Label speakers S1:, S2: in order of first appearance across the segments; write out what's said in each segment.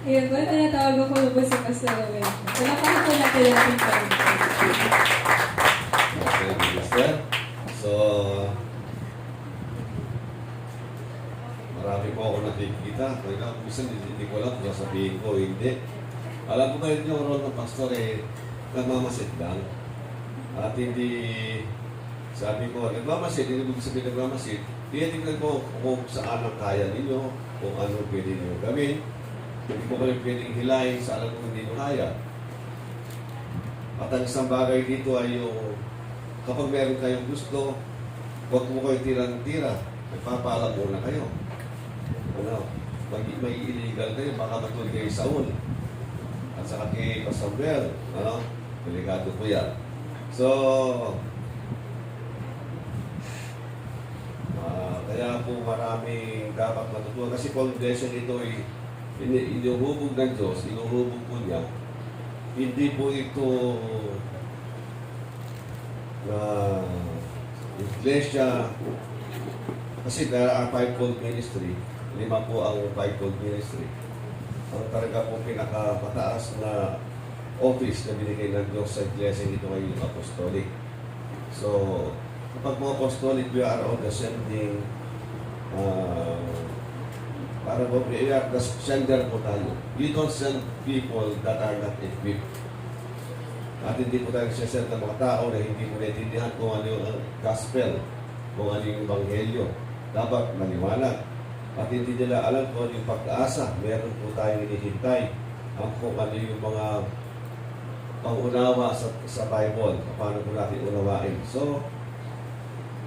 S1: Ayun po, tinatawag ko po si Pastor Rowell. Palakpakan po natin ang ating
S2: Okay, Minister. So, marami po ako nakikita. Kaya minsan hindi ko alam kung sasabihin ko, hindi. Alam ko ngayon yung role ng pastor nagmamasid lang. At hindi, sabi ko, nagmamasid, hindi mo sabihin nagmamasid. Tinitingnan ko kung saan ang kaya ninyo, kung ano pwede ninyo gawin. Hindi ko kayo pwedeng hilahin sa alam kung hindi nyo kaya. At ang isang bagay dito ay yung kapag meron kayong gusto, huwag mo kayo tirang-tira. Nagpapaalam muna kayo. Ano, may illegal kayo, baka matulog kayo sa Saul. At saka kay Pasambel, ano, delikado po yan. So, kaya po maraming dapat matutuwa. Kasi foundation ito ay inuhubog ng Diyos, inuhubog po niya. Hindi po ito na iglesia. Kasi there are fivefold ministry. 5 po ang fivefold ministry. Ang talaga po pinakamataas na office na binigay ng Diyos sa iglesia nito ay yung apostolic. So, kapag mga apostolic, we are all the same thing. Para po, we are the sender po tayo. We don't send people that are not equipped. At hindi po tayo send ng mga tao na hindi po naiintindihan kung ano yung gospel, kung ano yung ebanghelyo. Dapat maliwanag. At hindi nila alam kung ano yung pag-asa. Meron po tayong hinihintay kung ano yung mga pangunawa sa Bible. Paano po natin unawain. So,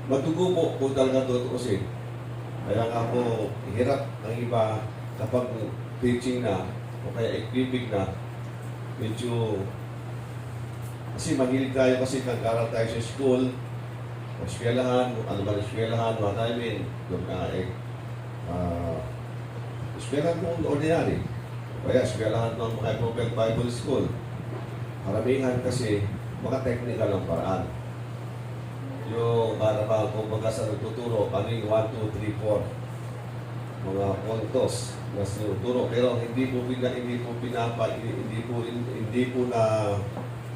S2: madugo po kung talaga tutuusin. Kaya nga po, hirap ang iba kapag teaching na o kaya equipping na, medyo kasi mahilig tayo kasi nag-aral tayo sa school o eskwelahan, ano ba eskwelahan, what I mean, doon na eskwelahan mo ordinary o kaya eskwelahan ng mga Prophet Bible School. Karamihan kasi mga technical ang paraan. Yung para ba kung baga sa nagtuturo, ano yung 1, 2, 3, 4 mga puntos na sinuturo, pero hindi po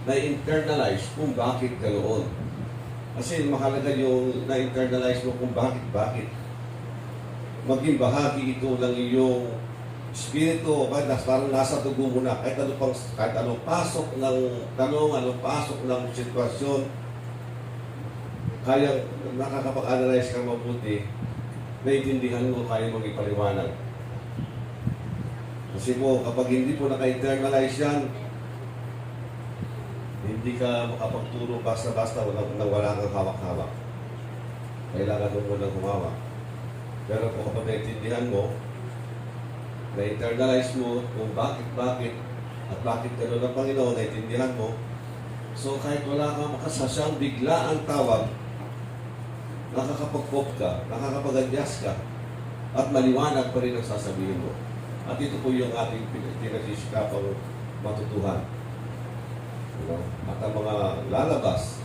S2: na-internalize kung bakit ganoon. Kasi mahalaga yung na-internalize mo kung bakit. Maging bahagi ito ng iyong espiritu, kahit parang nasa dugo mo na, kahit anong pasok ng tanong, anong pasok ng sitwasyon, kaya nakakapag-analyze kang mabuti, naiintindihan mo, kaya mong ipaliwanag. Kasi po, kapag hindi po naka-internalize yan, hindi ka makapagturo basta-basta wala kang hawak-hawak. Kailangan mo munang humawak. Pero kung kapag naiintindihan mo, na-internalize mo kung bakit, at bakit gano'n ang Panginoon, naiintindihan mo, so kahit wala kang makasasyang bigla ang tawag, nakakapag-pop ka, nakakapag-adjust ka, at maliwanag pa rin ang sasabihin mo. At ito po yung ating pinagsisikapang matutuhan. At ang mga lalabas,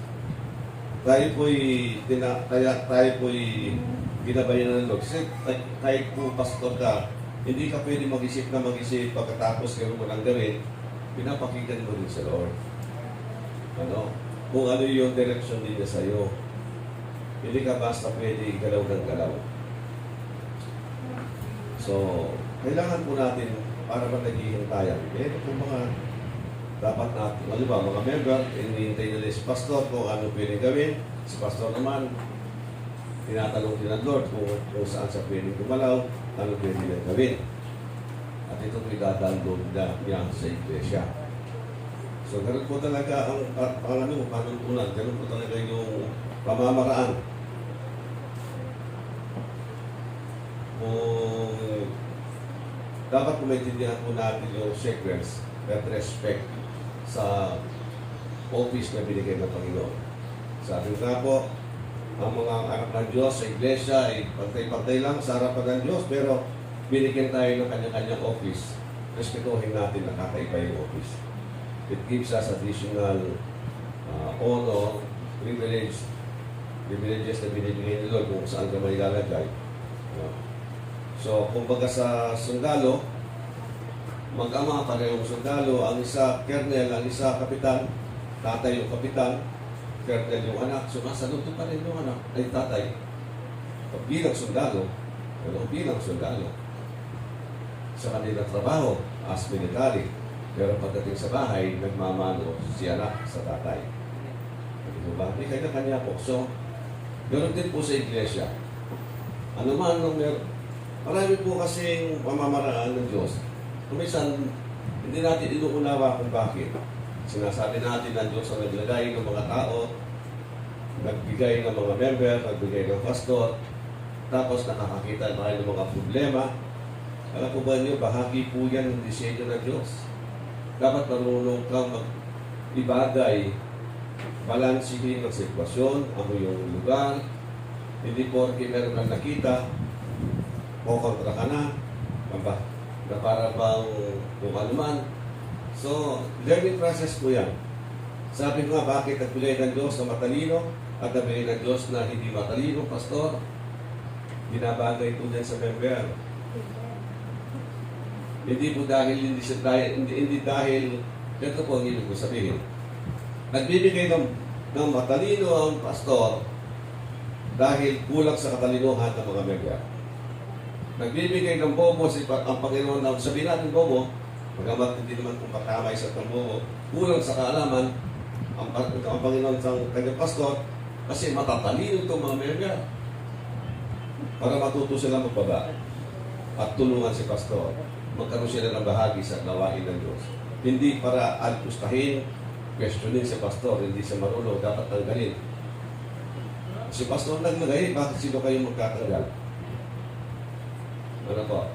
S2: tayo po'y ginabayan ng Lord. Kasi kahit po pastor ka, hindi ka pwede mag-isip pagkatapos gano'n mo nang gawin, pinapakinggan mo rin sa Lord. Kung ano yung direction nila sa'yo. Hindi ka basta pwede galaw ng galaw. So, kailangan po natin para ba naghihintayan. Meron po mga dapat natin, mga member, hinihintay nila si pastor kung ano pwede gawin. Si pastor naman, tinatanong din ng Lord kung saan sa pwede gumalaw, ano pwede nila gawin. At ito po'y dadalog niya sa iglesia. So, ganun po talaga ang panuntunan, ganun po talaga yung pamamaraan. Kung dapat po maintindihan po natin yung sequence at respect sa office na binigay ng Panginoon. Sabi nga po, ang mga anak ng Diyos sa iglesia ay pantay-pantay lang sa harapan ng Diyos, pero binigyan tayo ng kanya-kanyang office. Respetuhin natin na kakaiba yung office. It gives us additional honor, privileges na binibigay ni Lord kung saan ka may lalagay. So, kumbaga sa sundalo, Mag-ama, parehong sundalo. Ang isa, kernel, ang isa, kapitan. Tatay yung kapitan. Kernel yung anak. Sumasaludo pa rin yung anak ay tatay. Bilang sundalo, bilang sundalo. Sa kanilang trabaho, as military. Pero pagdating sa bahay, nagmamano si anak sa tatay. Diba? May kanya-kanya po. So, ganoon din po sa iglesia. Ano man nung meron. Marami po kasing pamamaraan ng Diyos. Kumisan, hindi natin inuunawa kung bakit. Sinasabi natin ng Diyos ang naglagay ng mga tao, nagbigay ng mga member, nagbigay ng pastor, tapos nakakakita tayo ng mga problema. Alam po ba niyo, bahagi po yan ng disenyo ng Diyos. Dapat marunong kang mag-ibagay, balansihin ang sitwasyon, ang iyong lugar. Hindi porke meron kang nakita, o kontra ka na para bang kung ano man. So, learning process po yan. Sabi ko nga, bakit nagbigay ng Diyos na matalino at nagbigay ng Diyos na hindi matalino, pastor? Binabagay po yan sa member. Hindi po dahil, hindi dahil, ito po ang ibig ko sabihin. Nagbibigay ng matalino ang pastor dahil kulang sa katalinuhan ng mga member. Nagbibigay ng bobo ang Panginoon na sabihin natin bobo, magamat hindi naman kung patamay sa bobo, kulang sa kaalaman ang Panginoon sa kanyang pastor kasi matatalino itong mga member para matuto sila magbaba at tulungan si pastor. Magkaroon sila ng bahagi sa gawain ng Diyos. Hindi para alpustahin, questionin si pastor, hindi sa marunong, dapat tanggalin. Si pastor naglagay, bakit sino kayo magkakagal? Ano po?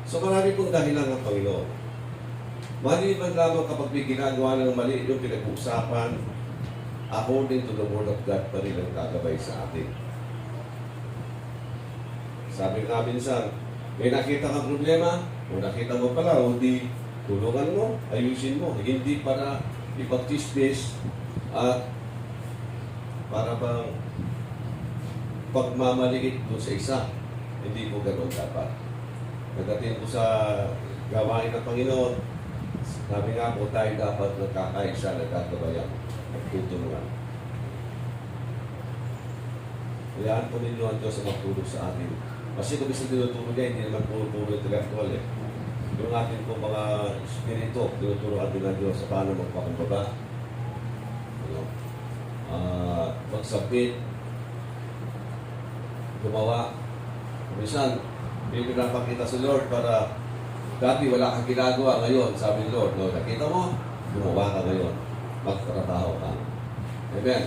S2: So marami pong dahilan ng Panginoon. Maliban lamang kapag may ginagawa ng mali yung pinag-uusapan, according to the Word of God pa rin ang gagabay sa atin. Sabi nga minsan, may nakita kang problema, o nakita mo pala, o di tulungan mo, ayusin mo. Hindi para ipag-tistis at para bang pagmamaliit doon sa isa. Hindi po ganoon dapat. Pagdating po sa gawain ng Panginoon, sabi nga po tayo dapat nagkakaisa, nagkagabayan, nagtutulungan. Kayaan po ninyo ang Diyos na magtulog sa atin. Kasi kung isa tinutulog niya, hindi naman puro intellectual eh. Yung ating po mga spirito, tinuturuan din ng Diyos sa paano magpakumbaba. Mag-submit, gumawa. Minsan, may pinapakita sa Lord para dati wala kang ginagawa ngayon, sabi ni Lord, no, nakita mo, gumawa ka ngayon, magtrabaho ka. Amen.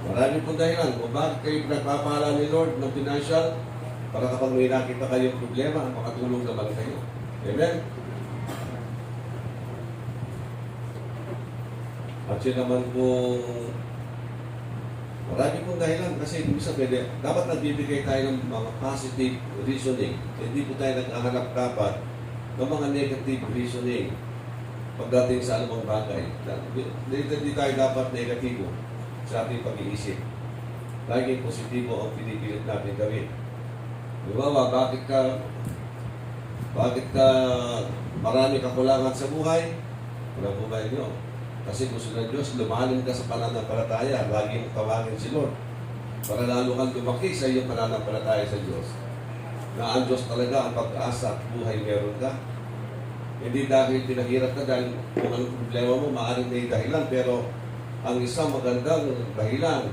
S2: Marami pong dahilan kung bakit kayo pinagpapala ni Lord ng financial para kapag may nakita kayong problema, makatulong naman kayo. Amen. At yun naman kung marami pong dahilan kasi ibig sabihin, dapat nagbibigay tayo ng mga positive reasoning. Hindi po tayo naghahanap dapat ng mga negative reasoning pagdating sa anumang bagay. Hindi tayo dapat negatibo sa ating pag-iisip. Laging positibo ang pinipilit natin gawin. Diba, bakit ka marami kakulangan sa buhay? Wala po ba inyo? Kasi gusto ng Diyos, lumalim ka sa pananampalataya. Lagi mong tawagin si Lord. Para lalo kang lumaki sa iyong pananampalataya sa Diyos. Na ang Diyos talaga ang pag-asa at buhay meron ka. Hindi dahil pinahirap ka dahil kung anong problema mo, maaaring may dahilan. Pero ang isang magandang dahilan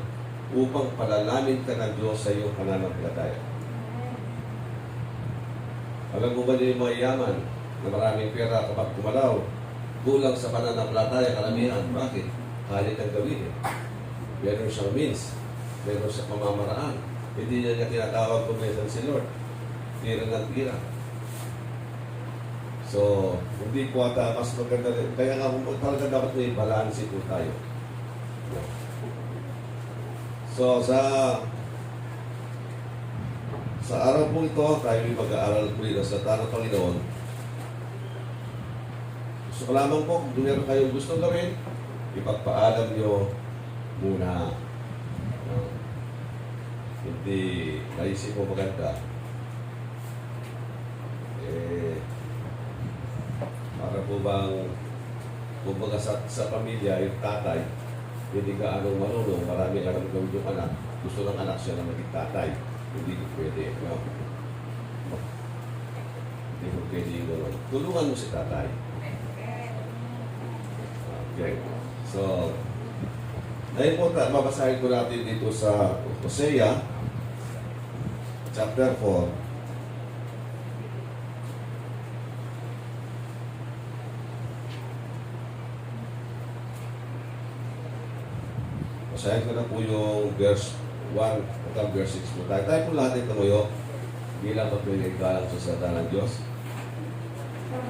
S2: upang palalamin ka ng Diyos sa iyong pananampalataya. Alam mo ba niyo yung mga yaman na maraming pera kapag kumalaw? Kulang sa pananampalataya, karamihan. Bakit? Kaya kang gawin eh. Meron siyang means. Meron siyang pamamaraan. Hindi niya tinatawag kung meron si Lord. Tira ng tira. So, hindi po ata mas maganda rin. Kaya nga kung talaga dapat may balance po tayo. So, sa araw po ito, tayo may mag-aaral po ito sa tanong Panginoon. Gusto ko lamang po, kung meron kayong gusto gawin, ipagpaalam nyo muna. Hindi naisip mo maganda. po bang, kumbaga sa pamilya, yung tatay, hindi ka anong marunong, marami alam gawin yung anak, gusto ng anak siya na maging tatay. Hindi ko pwede. No? Hindi ko pwede yung gano'n. Tulungan mo si tatay. Okay. So, ngayon po, babasahin ko natin dito sa Hosea, chapter 4. Basahin ko na po yung verse 1 hanggang verse 6 po tayo. Tayo po lahat ay tumuyo bilang magpiligalang sa salita ng Diyos.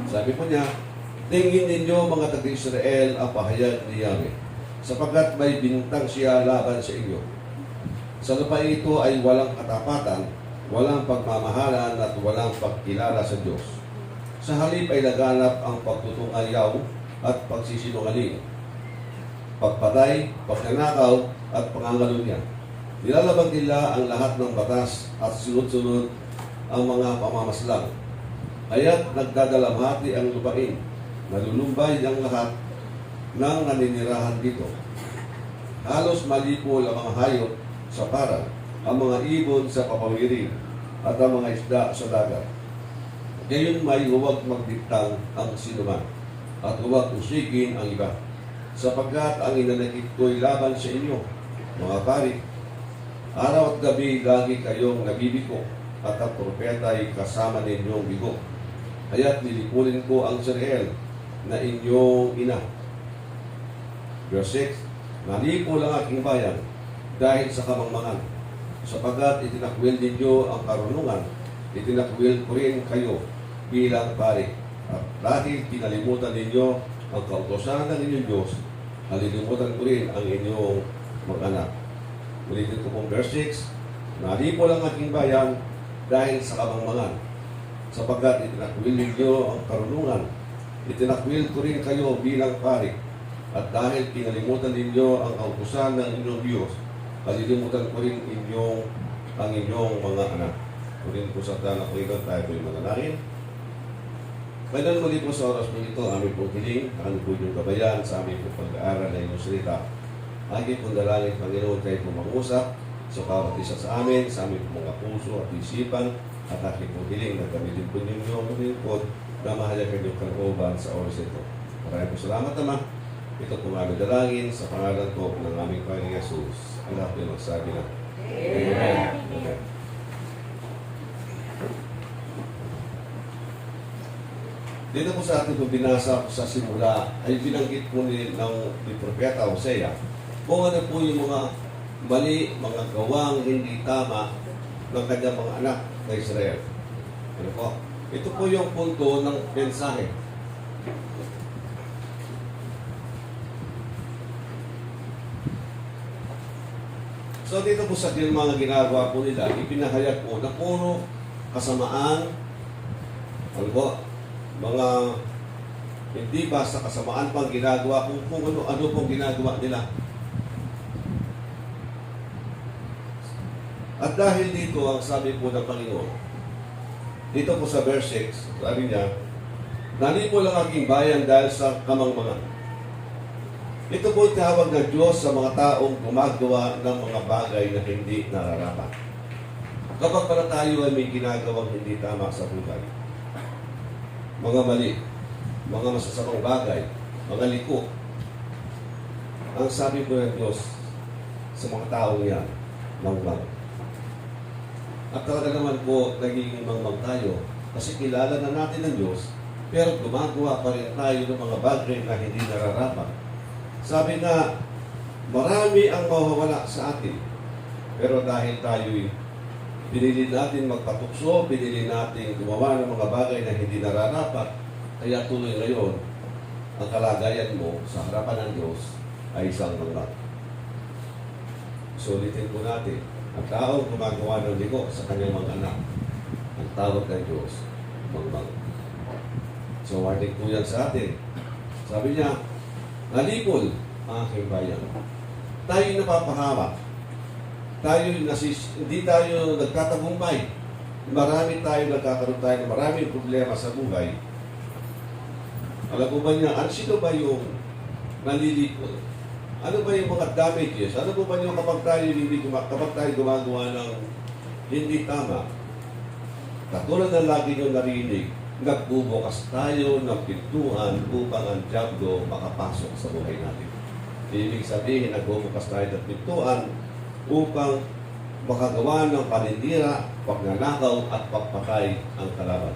S2: Sabi po niya, tingin ninyo mga taga-Israel ang pahayag ni Yahweh, sapagkat may bintang siya laban sa inyo. Sa lupa ito ay walang katapatan, walang pagmamahalan at walang pagkilala sa Diyos. Sa halip ay laganap ang pagtutungayaw at pagsisinungaling, pagpatay, pagnanakaw at pangangalunya. Nilalabag nila ang lahat ng batas at sunod-sunod ang mga pamamaslang. Kaya't nagdadalamhati ang lupain, nalulumbay ang lahat ng naninirahan dito. Halos malipol ang mga hayop sa parang, ang mga ibon sa papawirin, at ang mga isda sa dagat. Ngayon may huwag magbintang ang sinuman, at huwag usikin ang iba, sapagkat ang inanakit ko'y laban sa inyo, mga pari. Araw at gabi lagi kayong nabibiko, at ang propeta ay kasama ninyong bigo. Kaya't nilipulin ko ang Israel na inyong ina. Verse 6, nalipol ang aking bayan dahil sa kamangmangan, sapagkat itinakwil ninyo ang karunungan, itinakwil ko rin kayo bilang pari. At dahil pinalimutan ninyo ang kautosan ng inyong Diyos, halilimutan ko rin ang inyong mag-anak. Ulitin ko pong verse 6, nalipol ang aking bayan dahil sa kamangmangan, sapagkat itinakwil ninyo ang karunungan, itinakwil ko rin kayo bilang pari. At dahil pinalimutan ninyo ang kautusan ng inyong Diyos, kalilimutan ko rin ang inyong mga anak. Kunin po sa tanang Panginoon, tayo po yung manalangin. Kailan muli po sa oras po ito, aming po hiling, ang po yung kabayan sa aming po pag-aaral na inyong salita. Aking po dalangin, Panginoon, kayo po mangusap sa bawat isa sa amin, sa aming po mga puso at isipan, at aking po hiling na gamitin po ninyo ang lingkod na mahalaga yung kalooban sa oras ito. Maraming po salamat, Ama. Ito po aming dalangin sa pangalan po ng aming Panginoon Jesus. Ang lahat po yung magsabi na. Amen. Amen. Dito po sa ating binasa sa simula ay binanggit po ni Propeta Hosea kung ano po yung mga mali, mga gawang hindi tama ng kanyang mga anak na Israel. Ano po? Ito po yung punto ng mensahe. So dito po sa mga ginagawa po nila, ipinahayag po na puro kasamaan, ano po, mga hindi basta kasamaan pang ginagawa kung ano pong ginagawa nila. At dahil dito, ang sabi po ng Panginoon, dito po sa verse 6, sabi niya, nalipol ang aking bayan dahil sa kamangmangan. Ito po tawag ng Diyos sa mga taong gumagawa ng mga bagay na hindi nararapat. Kapag para tayo ay may ginagawang hindi tama sa buhay, mga mali, mga masasamang bagay, mga liko, ang sabi po ng Diyos sa mga taong yan, mangmang. At talaga naman po, nagiging mangmang tayo kasi kilala na natin ang Diyos, pero gumagawa pa rin tayo ng mga bagay na hindi nararapat. Sabi nga, marami ang mawawala sa atin, pero dahil tayo'y pinili natin magpatukso, pinili natin gumawa ng mga bagay na hindi nararapat, kaya tuloy ngayon, ang kalagayan mo sa harapan ng Diyos ay isang mangmang. Sulitin po natin, ang taong gumagawa ng liko sa kanyang mga anak, ang tawag ng Diyos, mangmang. So, warning po yan sa atin. Sabi niya, nalipol ang aking bayan. Tayo napapahamak. Hindi tayo nagtatagumpay. Marami tayo nagkakaroon tayo ng maraming problema sa buhay. Alam po ba niya, sino ba yung nalilipol? Ano ba yung mga damages? Ano po ba yung kapag tayo gumagawa ng hindi tama? Katulad na lagi nyo narinig, nagbubukas tayo ng pintuan upang ang diablo makapasok sa buhay natin. Ibig sabihin, nagbubukas tayo ng pintuan upang makagawa ng paninira, pagnanakaw at pagpatay ang kalaban.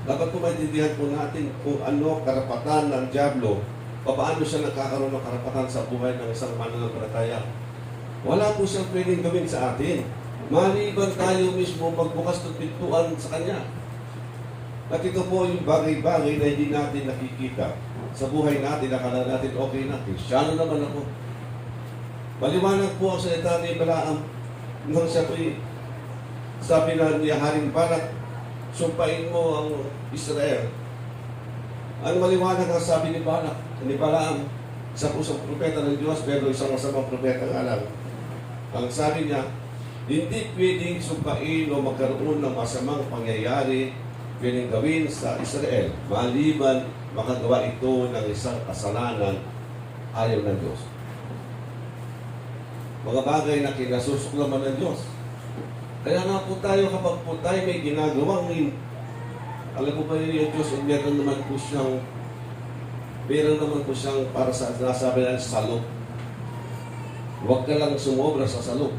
S2: Dapat po maintindihan po natin kung ano karapatan ng diablo, paano siya nagkakaroon ng karapatan sa buhay ng isang mananampalataya. Wala po siyang pwedeng gawin sa atin. Maliban tayo mismo magbukas ng pintuan sa kanya. At ito po yung bagay-bagay na hindi natin nakikita sa buhay natin. Akala natin okay na. Kristyano naman ako. Maliwanag po ang salita ni Balaam nang siya po'y sabi na niya Haring Balak, sumpain mo ang Israel. Ano maliwanag ang sabi ni Balak, ni Balaam sa pusang propeta ng Diyos, pero isang masamang propeta nga lang. Ang sabi niya, hindi pwedeng sumpain o magkaroon ng masamang pangyayari pwedeng gawin sa Israel maliban makagawa ito ng isang kasalanan ayaw ng Diyos. Mga bagay na kinasusuklaman ng Diyos. Kaya nga po tayo kapag po tayo may ginagawang alam po ba niyo yung Diyos, meron naman po siyang para sa nasabi ng salok. Huwag ka lang sumobra sa salok.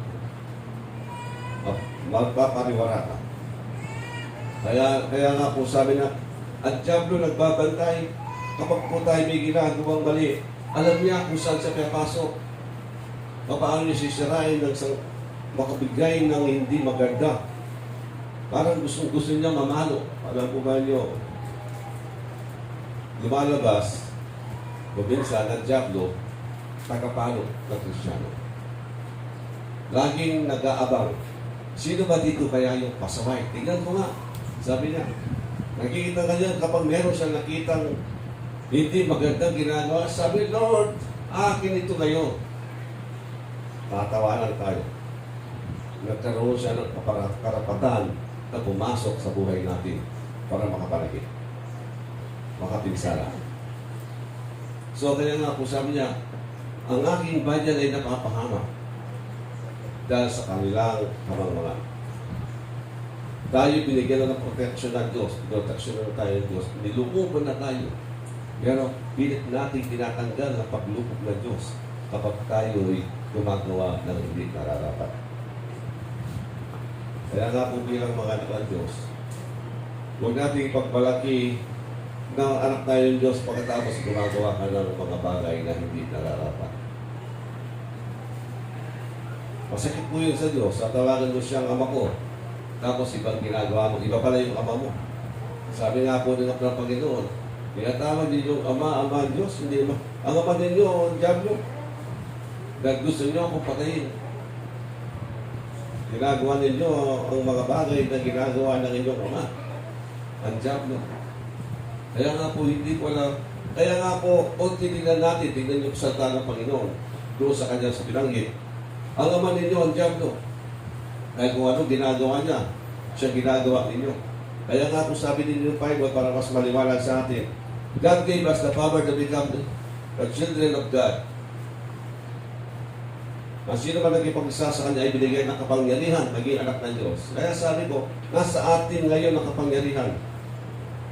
S2: Magpapariwara ka. Kaya nga po sabi na, ang diablo nagbabantay kapag po tayo may ginagawang mali. Alam niya kung saan siya pinapasok. Paano niya sisirain ng makabigay ng hindi maganda. Parang gusto niya mamalo. Alam po ba niyo, lumalabas, minsan ang diablo, tagapalo ng Kristiyano. Laging nag-aabang. Sino ba dito kaya yung pasaway? Tingnan ko nga. Sabi niya, nakikita ka niya kapag meron siyang nakitang hindi magandang ginagawa, sabi, Lord, akin ito ngayon. Tatawanan tayo. Nagkaroon siya ng karapatan na pumasok sa buhay natin para makapalagay. Makapinsala. So, kaya nga po sabi niya, ang aking bayan ay napapahama dahil sa kanilang kamangmangan. Tayo binigyan na ng protection ng Diyos. Protection na tayo ng Diyos. Nilukuban na tayo. Pero pilit natin tinatanggal ang paglukog ng Diyos kapag tayo'y gumagawa ng hindi nararapat. Kaya nga po bilang mga anak ng Diyos, huwag natin ipagmalaki na anak tayo ng Diyos pagkatapos gumagawa ka ng mga bagay na hindi nararapat. Masakit po yun sa Diyos. Sa tawagan mo siyang ama ko, tapos ibang ginagawa mo, iba pala yung ama mo. Sabi nga po ng Panginoon, tinatawag din yung ama ang Diyos, hindi naman. Ang ama ninyo, ang diablo. Dahil gusto niyo akong patayin. Ginagawa ninyo ang mga bagay na ginagawa ng inyong ama. Ang diablo. Kaya nga po, hindi ko alam. Kaya nga po, kung tinignan natin, tingnan niyo sa salita ng Panginoon, doon sa kanya sa binanggit, ang ama ninyo, ang diablo. Dahil kung ano ginagawa niya, siya ginagawa ninyo. Kaya nga po sabi ninyo, Bible, para mas maliwanag sa atin, God gave us the power to become the children of God. Ang sino man nagipag-isa sa kanya ay binigay ng kapangyarihan, maging anak ng Diyos. Kaya sabi ko, nasa atin ngayon ang kapangyarihan.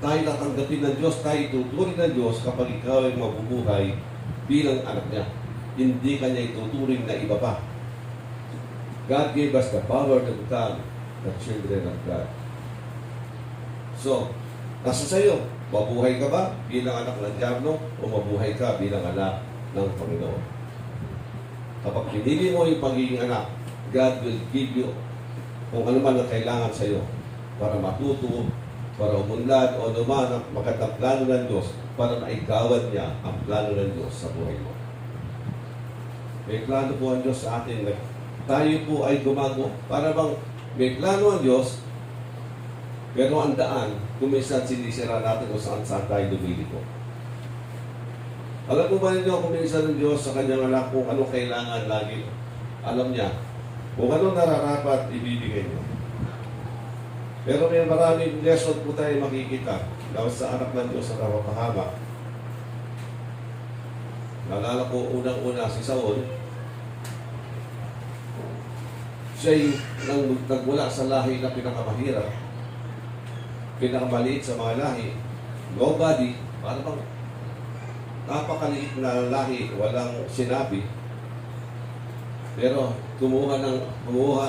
S2: Tayo tatanggapin ng Diyos, tayo ituturing ng Diyos kapag ikaw ay mabubuhay bilang anak niya. Hindi kanya ituturing na iba pa. God gave us the power to become the children of God. So, nasa sayo, mabuhay ka ba bilang anak ng diablo o mabuhay ka bilang anak ng Panginoon? Kapag pinili mo yung pagiging anak, God will give you kung ano man ang kailangan sa iyo para matuto, para umunlad o naman ang magandang plano ng Diyos para maigawan niya ang plano ng Diyos sa buhay mo. May plano po ang Diyos sa atin. Tayo po ay gumagawa. Para bang may plano ang Diyos, pero ang daan, kung minsan sinisira natin kung saan tayo lumilito. Alam mo ba ninyo kung minsan ng Diyos sa kanyang anak kung ano kailangan lagi? Alam niya. Kung ano nararapat, ibibigay niyo. Pero may maraming lesson po tayo makikita na sa anak ng Diyos na napapahamak. Naalala ko unang-una si Saul, siya'y nagmula sa lahi na pinakamahirap, pinakamaliit sa mga lahi. Nobody, para bang napakaliit na lahi, walang sinabi. Pero kumuha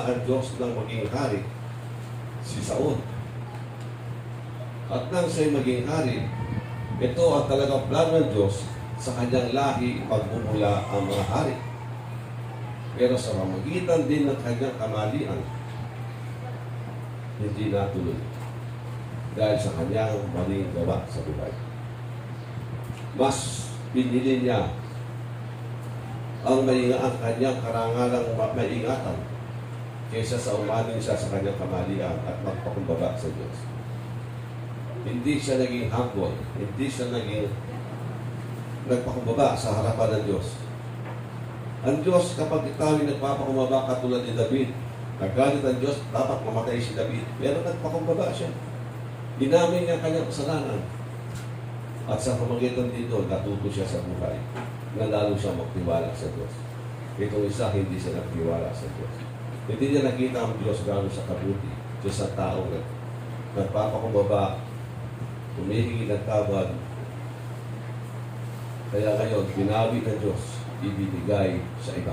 S2: ang Diyos ng maging hari, si Saul. At nang siya'y maging hari, ito ang talagang plano ng Diyos sa kanyang lahi pagmumula ang mga hari. Pero sa pamagitan din ng kanyang kamalian, hindi natuloy. Dahil sa kanyang maling gawa sa buhay. Mas pinili niya ang kanyang karangalang maingatan kaysa sa umanin siya sa kanyang kamalian at magpakumbaba sa Diyos. Hindi siya naging humble, hindi siya naging nagpakumbaba sa harapan ng Diyos. Ang Diyos, kapag ikaw ay nagpapakumbaba katulad ni David, naggalit ang Diyos, dapat mamatay si David. Pero nagpakumbaba siya. Inamin niya kanyang kasalanan. At sa pamagitan dito, natuto siya sa buhay na lalo siya magtiwala sa Diyos. Itong isa, hindi siya nagtiwala sa Diyos. Hindi niya nakita ang Diyos gano'n sa kabuti. Diyos sa tao na nagpapakumbaba, humihingi ng tawad. Kaya ngayon, binawi ng Diyos, ibinigay sa iba.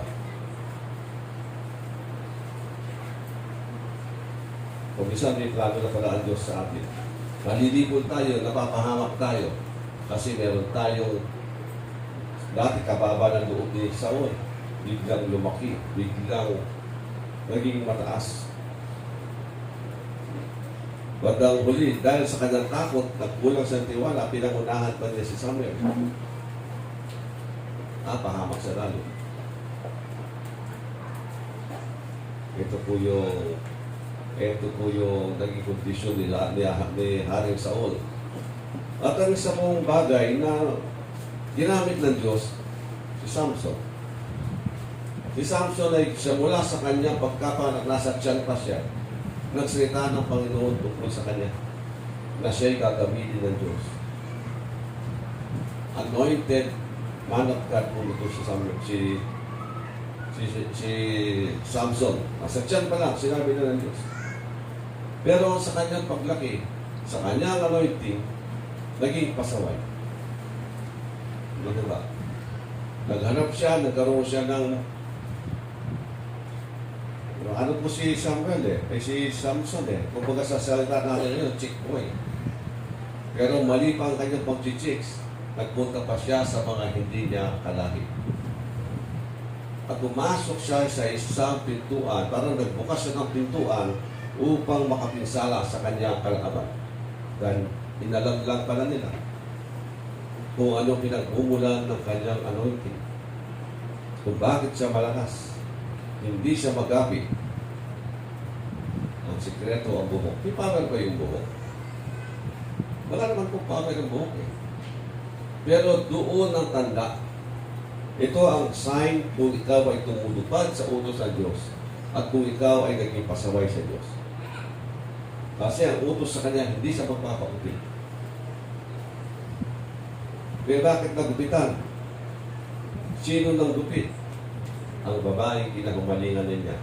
S2: Kung isa may plano na pala ang Diyos sa atin. Nalilipol tayo, napapahamak tayo. Kasi meron tayong dati kababa ng loob ni Saul. Biglang lumaki, biglang naging mataas. Bandang huli, dahil sa kanyang takot, nagkulang sa tiwala, pinangunahan pa niya si Samuel. Pahamak sa lalo. Ito po yung naging kondisyon ni Haring Saul. At ang isa pong bagay na ginamit ng Diyos, si Samson. Si Samson ay simula sa kanyang pagkapanak, nasa tiyan pa siya, nagsalita ng Panginoon tungkol sa kanya na siya'y gagamitin ng Diyos. Anointed man of God po ito si Samson. Nasa tiyan pa lang, sinabi na ng Diyos. Pero sa kanyang paglaki, sa kanyang anointing, naging pasaway. Ano ba? Naghanap siya, nagkaroon siya ng ano po si Samuel si Samson Kung baga sa salita natin yun, chick boy. Pero mali pa ang kanyang pag-chicks. Nagpunta pa siya sa mga hindi niya kalahi. At pumasok siya sa isang pintuan, parang nagbukas siya ng pintuan upang makapinsala sa kanyang kalaban. Dan inalam lang pala nila kung ano pinagmumulan ng kanyang anointing. Kung bakit siya malakas. Hindi siya magabi. Ang sikreto ang buhok. May power ba yung buhok? Wala naman po power ang buhok Pero doon ang tanda. Ito ang sign kung ikaw ay tumulupad sa utos ng Diyos at kung ikaw ay naging pasaway sa Diyos. Kasi ang utos sa kanya hindi sa pagpapakuti. Pero bakit nagupitan? Sino nang gupit? Ang babaeng kinagumalingan niya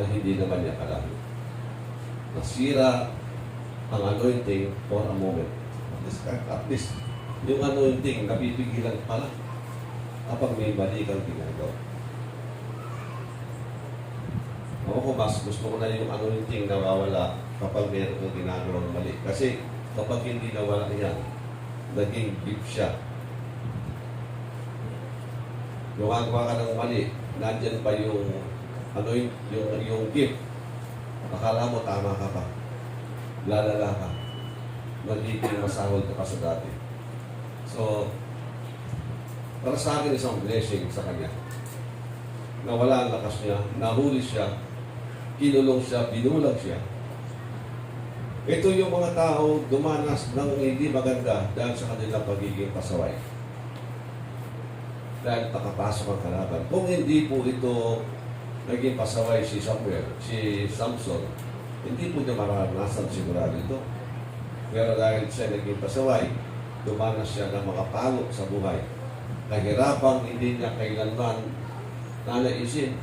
S2: na hindi naman niya kalahi. Nasira ang anointing for a moment. At least yung anointing napipigilan pala kapag may mali kang ginagawa. Ako mas gusto ko na yung anointing nawawala kapag meron kang ginagawang mali. Kasi kapag hindi nawala yan, naging gift siya. Gumagawa ka ng mali, nandyan pa yung yung gift. Akala mo tama ka pa. Lalala ka. Magiging masahol ka pa sa dati. So, para sa akin isang blessing sa kanya. Nawala ang lakas niya, nahuli siya, kinulong siya, binulag siya. Ito yung mga tao dumanas ng hindi maganda dahil sa kanilang pagiging pasaway. Dahil nakapasok ang kalaban. Kung hindi po ito naging pasaway si Samuel, si Samson, Hindi po niya maranasan sigurado ito. Pero dahil siya naging pasaway, dumanas siya ng mga palo sa buhay. Kahirapang hindi niya kailanman nanaisin,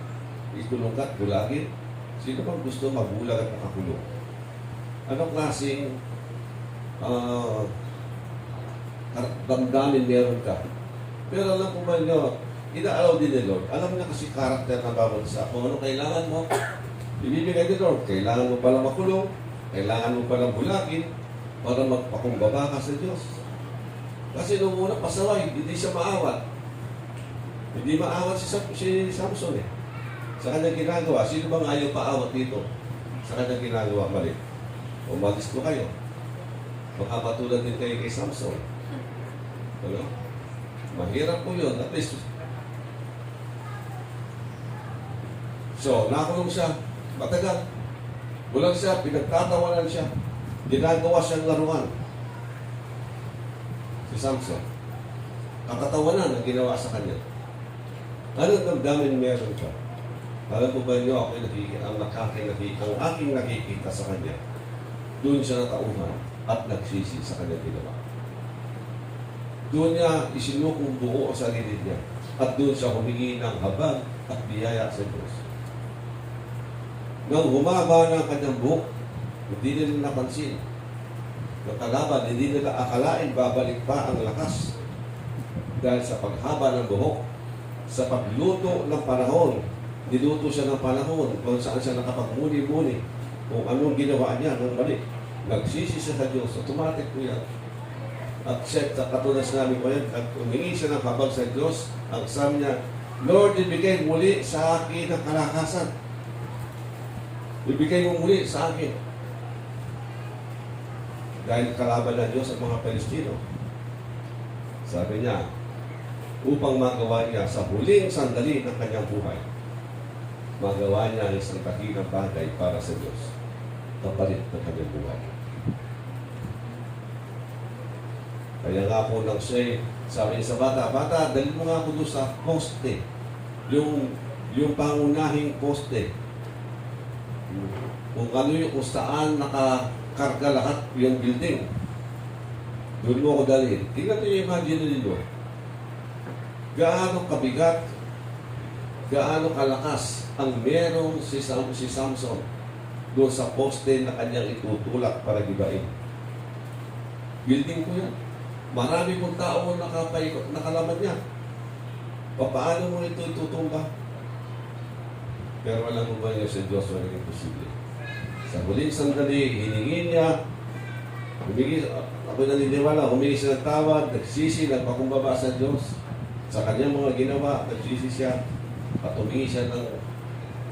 S2: ikulong at bulagin. Sino bang gusto mabulag at makakulong? Anong klaseng damdamin meron ka? Pero alam ko ba nyo, inaalaw din ni Lord. Alam niya kasi karakter ng bawat isa. Kung ano kailangan mo, ibibigay ni Lord. Kailangan mo pala makulong, kailangan mo pala bulagin, para magpakumbaba ka sa Diyos. Kasi nung una pasaway, hindi siya maawat. Hindi maawat si Samson eh. Sa kanyang ginagawa, sino bang ayaw paawat dito? Sa kanyang ginagawa, mali. Umalis ko kayo. Baka matulad din kayo kay Samson. Ano? Mahirap po yun. At least. So, nakulong siya. Matagal. Bulag siya, pinagtatawanan siya. Ginagawa siyang laruan. Si Samson. Katatawanan ang ginawa sa kanya. Anong damdamin meron ka? Alam po ba niyo, ang aking nakikita sa kanya, doon siya natauhan at nagsisi sa kanya ginawa. Doon niya isinukong buo ang sarili niya at doon siya humingi ng habag at biyaya sa Diyos. Nang humaba ng kanyang buhok, hindi nila napansin. Ng kalaban, hindi nila akalain babalik pa ang lakas. Dahil sa paghaba ng buhok, sa pagluto ng panahon, niluto siya ng panahon kung saan siya nakapagmuni-muni, kung anong ginawa niya ng mali. Nagsisi siya sa Diyos, automatic po yan. At siya, katulad sinabi ko yan, at humingi siya ng habag sa Diyos, ang sabi niya, Lord, ibigay muli sa akin ang kalakasan. Ibigay mo muli sa akin. Dahil kalaban ng Diyos ang mga Palestino. Sabi niya, upang magawa niya sa huling sandali ng kanyang buhay, magawa niya ang isang dakilang bagay para sa Diyos, kapalit ng kanyang buhay. Kaya nga po nang siya, sabi niya sa bata, dalhin mo nga ako doon sa poste, yung pangunahing poste. Kung ano yung kung saan nakakarga lahat yung building. Doon mo ako dalhin. Tingnan nyo yung imagine ninyo. Gaano kabigat, gaano kalakas ang merong si Samson doon sa poste na kanyang itutulak para gibain. Building ko yan. Marami pong tao nakalaman niya. Paano mo ito itutumba? Pero alam mo ba niya sa Diyos walang imposible. Sa huling sandali, hiningi niya, ako naniniwala, humingi siya ng tawad, nagsisi, nagpakumbaba sa Diyos. Sa kanyang mga ginawa, nagsisi siya, at humingi siya ng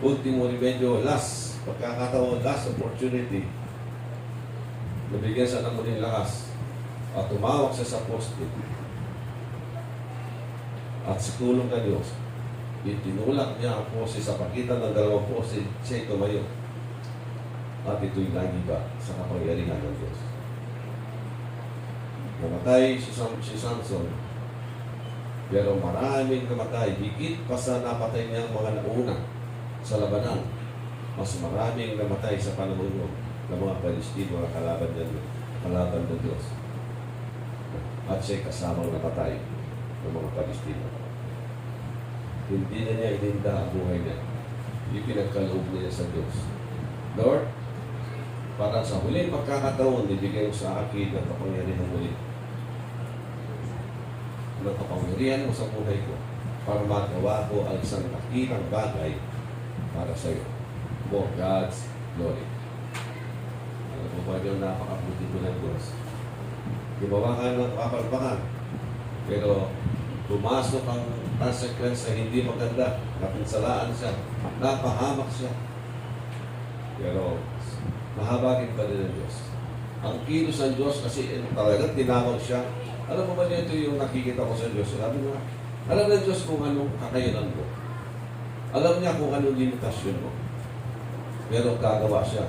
S2: ultimo remedyo, last pagkakataon, last opportunity. Nabigyan siya ng muling lakas, at tumawag siya sa poste. At sa tulong ng Diyos, itinulak niya ang poste sa pagitan ng dalawang poste, siya'y tumayo. At ito'y nagiba sa kapangyarihan ng Diyos. Namatay si Samson, pero maraming namatay, higit pa sa napatay niyang mga nauna sa labanan. Mas maraming namatay sa panahon ng mga Palestino na kalaban ng Diyos. At siya'y kasamang namatay ng mga Palestino. Hindi na niya ininda ang buhay niya. Ipinagkaloob niya sa Diyos. Lord, para sa huling pagkakataon, ibigay mo sa akin ng kapangyarihan muli. Ng kapangyarihan mo sa buhay ko para magawa ko ang isang dakilang bagay para sa iyo. For God's glory. Alam mo ba yung napakabuti ko ng Diyos? Gumawa ka ng kapalpakan. Pero pumasok ang consequence na hindi maganda. Napinsalaan siya. Napahamak siya. Pero mahabagin pa rin ang Diyos. Ang kilos ng Diyos kasi talagang tinawag siya. Alam mo ba niya ito yung nakikita ko sa Diyos? Sabi mo, alam ng Diyos kung anong kakayanan mo. Alam niya kung anong limitasyon mo. Pero gagawa siya.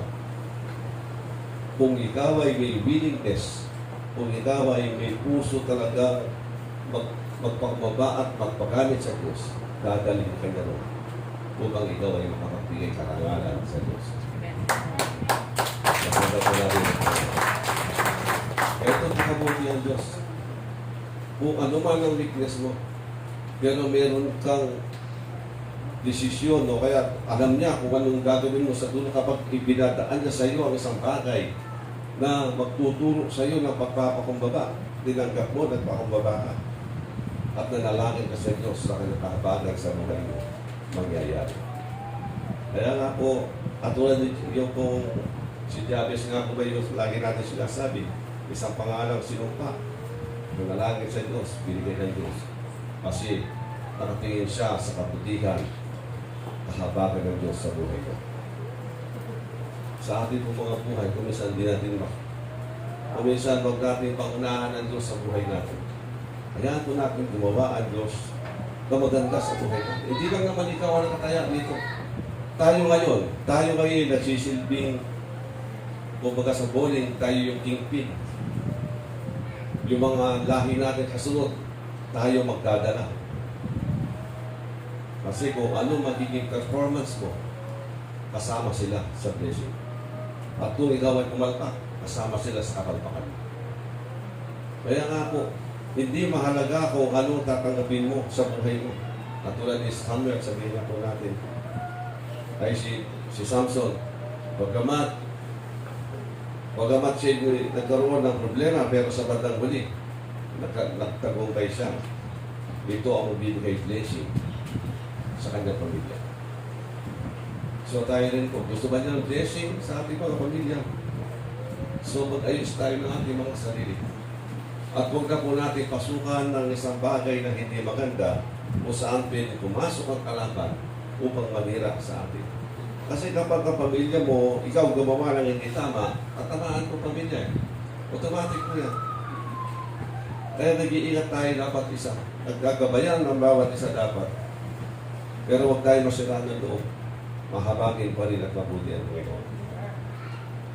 S2: Kung ikaw ay may willingness, kung ikaw ay may puso talaga magpagbaba at magpagamit sa Diyos, dadalhin ka niya ron upang ikaw ay makapagbigay karangalan sa Diyos. Amen. po natin. Ito ang kabuti ang Diyos. Kung ano man ang weakness mo, pero meron kang desisyon o kaya alam niya kung anong gagawin mo sa dulo kapag ibinadaan niya sa iyo ang isang bagay na magtuturo sa iyo ng pagpapakumbaba, tinanggap mo, nagpakumbaba ka at nanalangin ka sa Diyos sa kanyang kahabagan sa buhay mo, mangyayari. Kaya nga po, katulad yung kung si Jabez nga po ba yung lagi natin sinasabi, isang pangalang sinumpa, nanalangin sa Diyos, binigay ng Diyos. Kasi nakatingin siya sa kabutihan, kahabagan ng Diyos sa buhay ko. Sa ating po mga buhay, kuminsan di natin kuminsan wag natin pangunahan ng Diyos sa buhay natin. Kaya po natin gumawa ang Diyos na maganda sa buhay natin. Hindi lang naman ikaw ang nakataya dito. Tayo ngayon nagsisilbing, kumbaga sa bowling, tayo yung kingpin. Yung mga lahi natin kasunod, tayo magdadala. Kasi kung ano magiging performance mo, kasama sila sa blessing. At kung ikaw ay pumalpak, kasama sila sa kapalpakan. Kaya nga po, hindi mahalaga kung anong tatanggapin mo sa buhay mo. Katulad ni Samuel, sabihin na po natin, ay si Samson, bagamat siya nagkaroon ng problema, pero sa bandang huli, nagtagumpay siya. Ito ang bibigay blessing sa kanyang pamilya. So tayo rin po, gusto ba niya ng blessing sa ating mga pamilya? So mag-ayos tayo ng ating mga sarili. At huwag na po natin pasukan ng isang bagay na hindi maganda o saan pwede pumasok ang kalaban upang manira sa atin. Kasi kapag ang pamilya mo, ikaw gumawa ng hindi tama, tatamaan ko pamilya. Automatic po yan. Kaya nag-iingat tayo dapat isa. Naggagabayan ng bawat isa dapat. Pero huwag tayo masira ng loob. Mahabagin pa rin at mabuti ang Panginoon.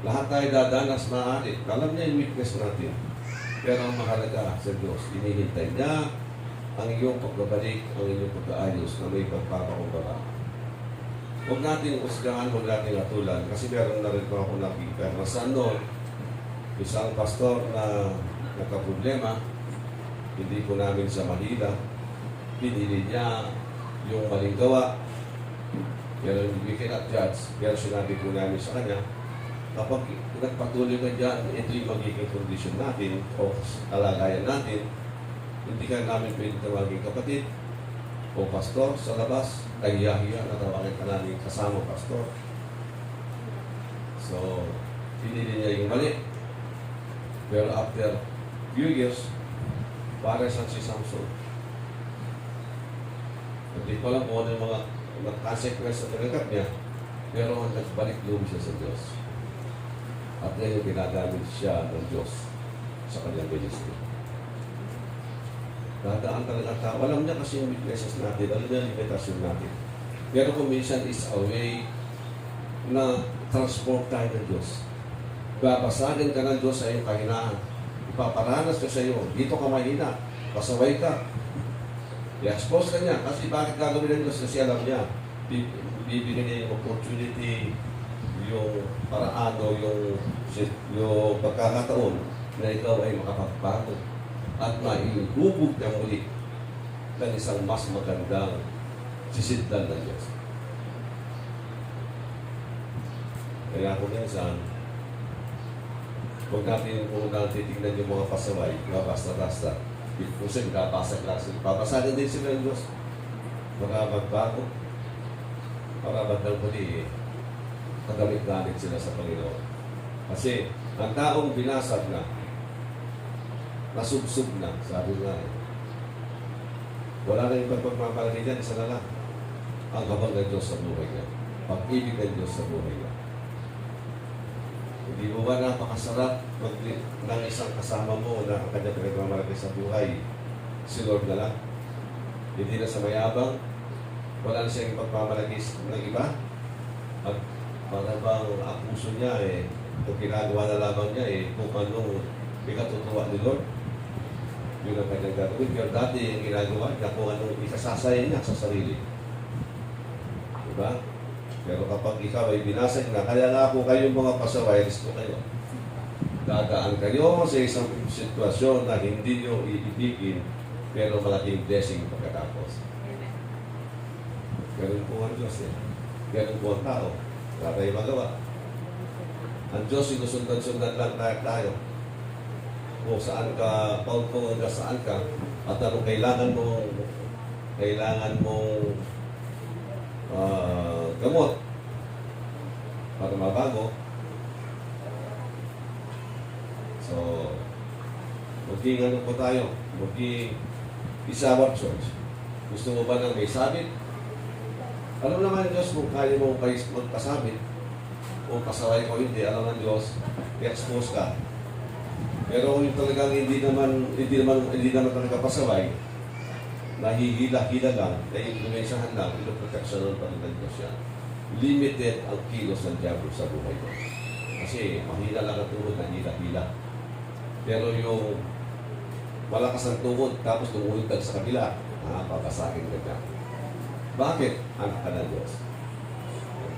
S2: Lahat tayo dadanas maaari. Alam niya yung weakness natin. Pero ang mahalaga sa Diyos, inihintay niya ang iyong pagbabalik, ang iyong pag-aayos na may pagpapakumbaba. Huwag natin usgahan, huwag natin atulan. Kasi meron na rin ako nakikita. Masan noon, isang pastor na nagka-problema, hindi po namin sa Manila, pinili niya yung maling gawa, pero hindi cannot judge, pero sinabi po namin sa kanya, kapag nagpatuloy ka dyan, ito yung magiging kondisyon natin o kalagayan natin, hindi ka namin pwede tawagin kapatid o pastor sa labas, kahiya-hiya na tawagin ka namin kasama pastor. So, pinili niya yung mali. Pero after few years, para sa si Samson. Hindi ko lang kung ano yung mga consequence na talagat niya, pero nagbalik loob siya sa Diyos. At ngayon ginagamit siya ng Diyos sa kanyang ministry. Dadaan talaga tao. Alam niya kasi yung weaknesses natin, alam niya yung limitasyon natin. Pero kung minsan is a way na transport tayo ng Diyos. Babasagin ka ng Diyos sa iyong kahinaan. Ipaparanas ka sa iyo. Dito ka mahina. Pasaway ka. I-expose ka niya. Kasi bakit gagawin ng Diyos? Kasi alam niya. Bibigyan niya yung opportunity, yung paraan o yung pagkakataon na ikaw ay makapagbago at maihubog niya muli ng isang mas magandang sisidlan ng Diyos. Kaya kung minsan, huwag natin titignan yung mga pasaway, mga basta-basta. Kung sila nakapasag lang sila, papasagin din sila ng Diyos. Mga magbago, para bandang muli, kagamit-gamit sila sa Panginoon. Kasi ang taong binasag na, nasubsub na, sabi nga wala na yung pagpapapalagi dyan, isa na lang. Ang habang ng Diyos sa buhay niya. Pag-ibig ng Diyos sa buhay niya. Hindi mo ba napakasarap ng isang kasama mo na ang kanya pinagmamalaki sa buhay? Si Lord na lang. Hindi na sa mayabang. Wala na siyang pagmamalaki ng iba. At para bang ang puso niya kung ginagawa na lamang niya kung anong ikatutuwa ni Lord. Yun ang kanyang gagawin. Pero dati yung ginagawa niya kung anong ikasasaya niya sa sarili. Diba? Pero kapag ikaw ay binasag na, kaya nga po kayong mga pasaway, risko kayo. Dadaan kayo sa isang sitwasyon na hindi nyo iibigin, pero malaking blessing pagkatapos. Ganun po ang Diyos eh. Ganun po ang tao. Wala tayong magawa. Ang Diyos, sinusundan-sundan lang tayo. Kung saan ka, kung saan ka, at anong kailangan mong gamot para mabago. So, maging ano po tayo, maging isawat church. Gusto mo ba ng may sabit? Alam naman ng Diyos kung kaya mo magpasabit o pasaway ko hindi, alam ng Diyos, i-expose ka. Pero kung yung talagang hindi naman talaga pasaway, nahihila-hila lang, na-implementahan lang, ilo-protection pa rin ng Diyos yan. Limited ang kilos ng diablo sa buhay ko. Kasi mahina lang ang tuhod, nahihila-hila. Pero yung malakas ang tuhod, tapos tumuhintag sa kabila, papasagin ka dyan. Bakit? Anak ka ng Diyos.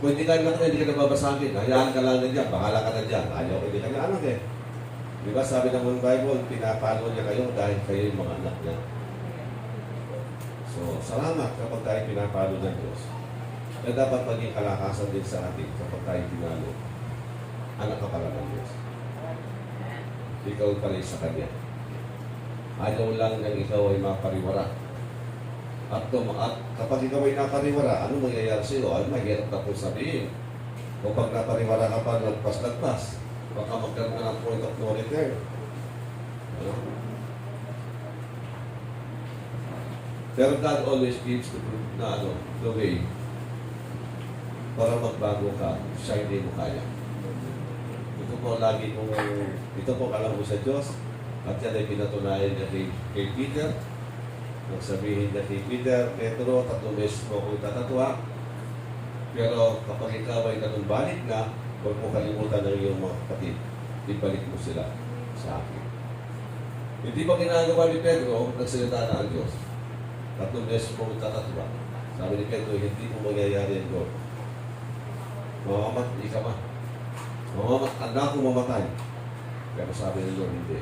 S2: Kung hindi ka anak na, hindi ka nababasagin. Hayaan ka lang na dyan, bahala ka na dyan. Ayaw, hindi ka na anak eh. Di ba sabi ng Bible, pinapalo niya kayo dahil kayo yung mga anak niya. So, salamat kapag tayo pinapalo ng Diyos. Na dapat maging kalakasan din sa atin kapag tayo pinalo. Anak ka pala ng Diyos. Ikaw pala sa Kanya. Ayaw lang ng ikaw ay mapariwara. At kapag ikaw ay napariwara, ano mangyayari sa iyo? Ay, mahirap na po sabihin. O pag napariwara ka pa, nagpas-nagpas, baka magkaroon ka ng point of no return. Ano? Pero God always gives the way para magbago ka, siya hindi mo kaya. Ito po alam mo sa Diyos, at yan ay pinatunayan niya kay Peter. Nagsabihin niya kay Peter, Pedro, 3 beses mo ako itatatuwa. Pero kapag ikaw ay balik na, huwag mo kalimutan ng iyong mga kapatid. Ibalik mo sila sa akin. Hindi ba ginagawa ni Pedro, nagsalita na ang Diyos? 3 beses mo itatatuwa. Sabi ni Pedro, hindi mo magyayari ang Lord. Mamamatay ka ma. Anak ko mamatay. Pero sabi ni Lord, hindi.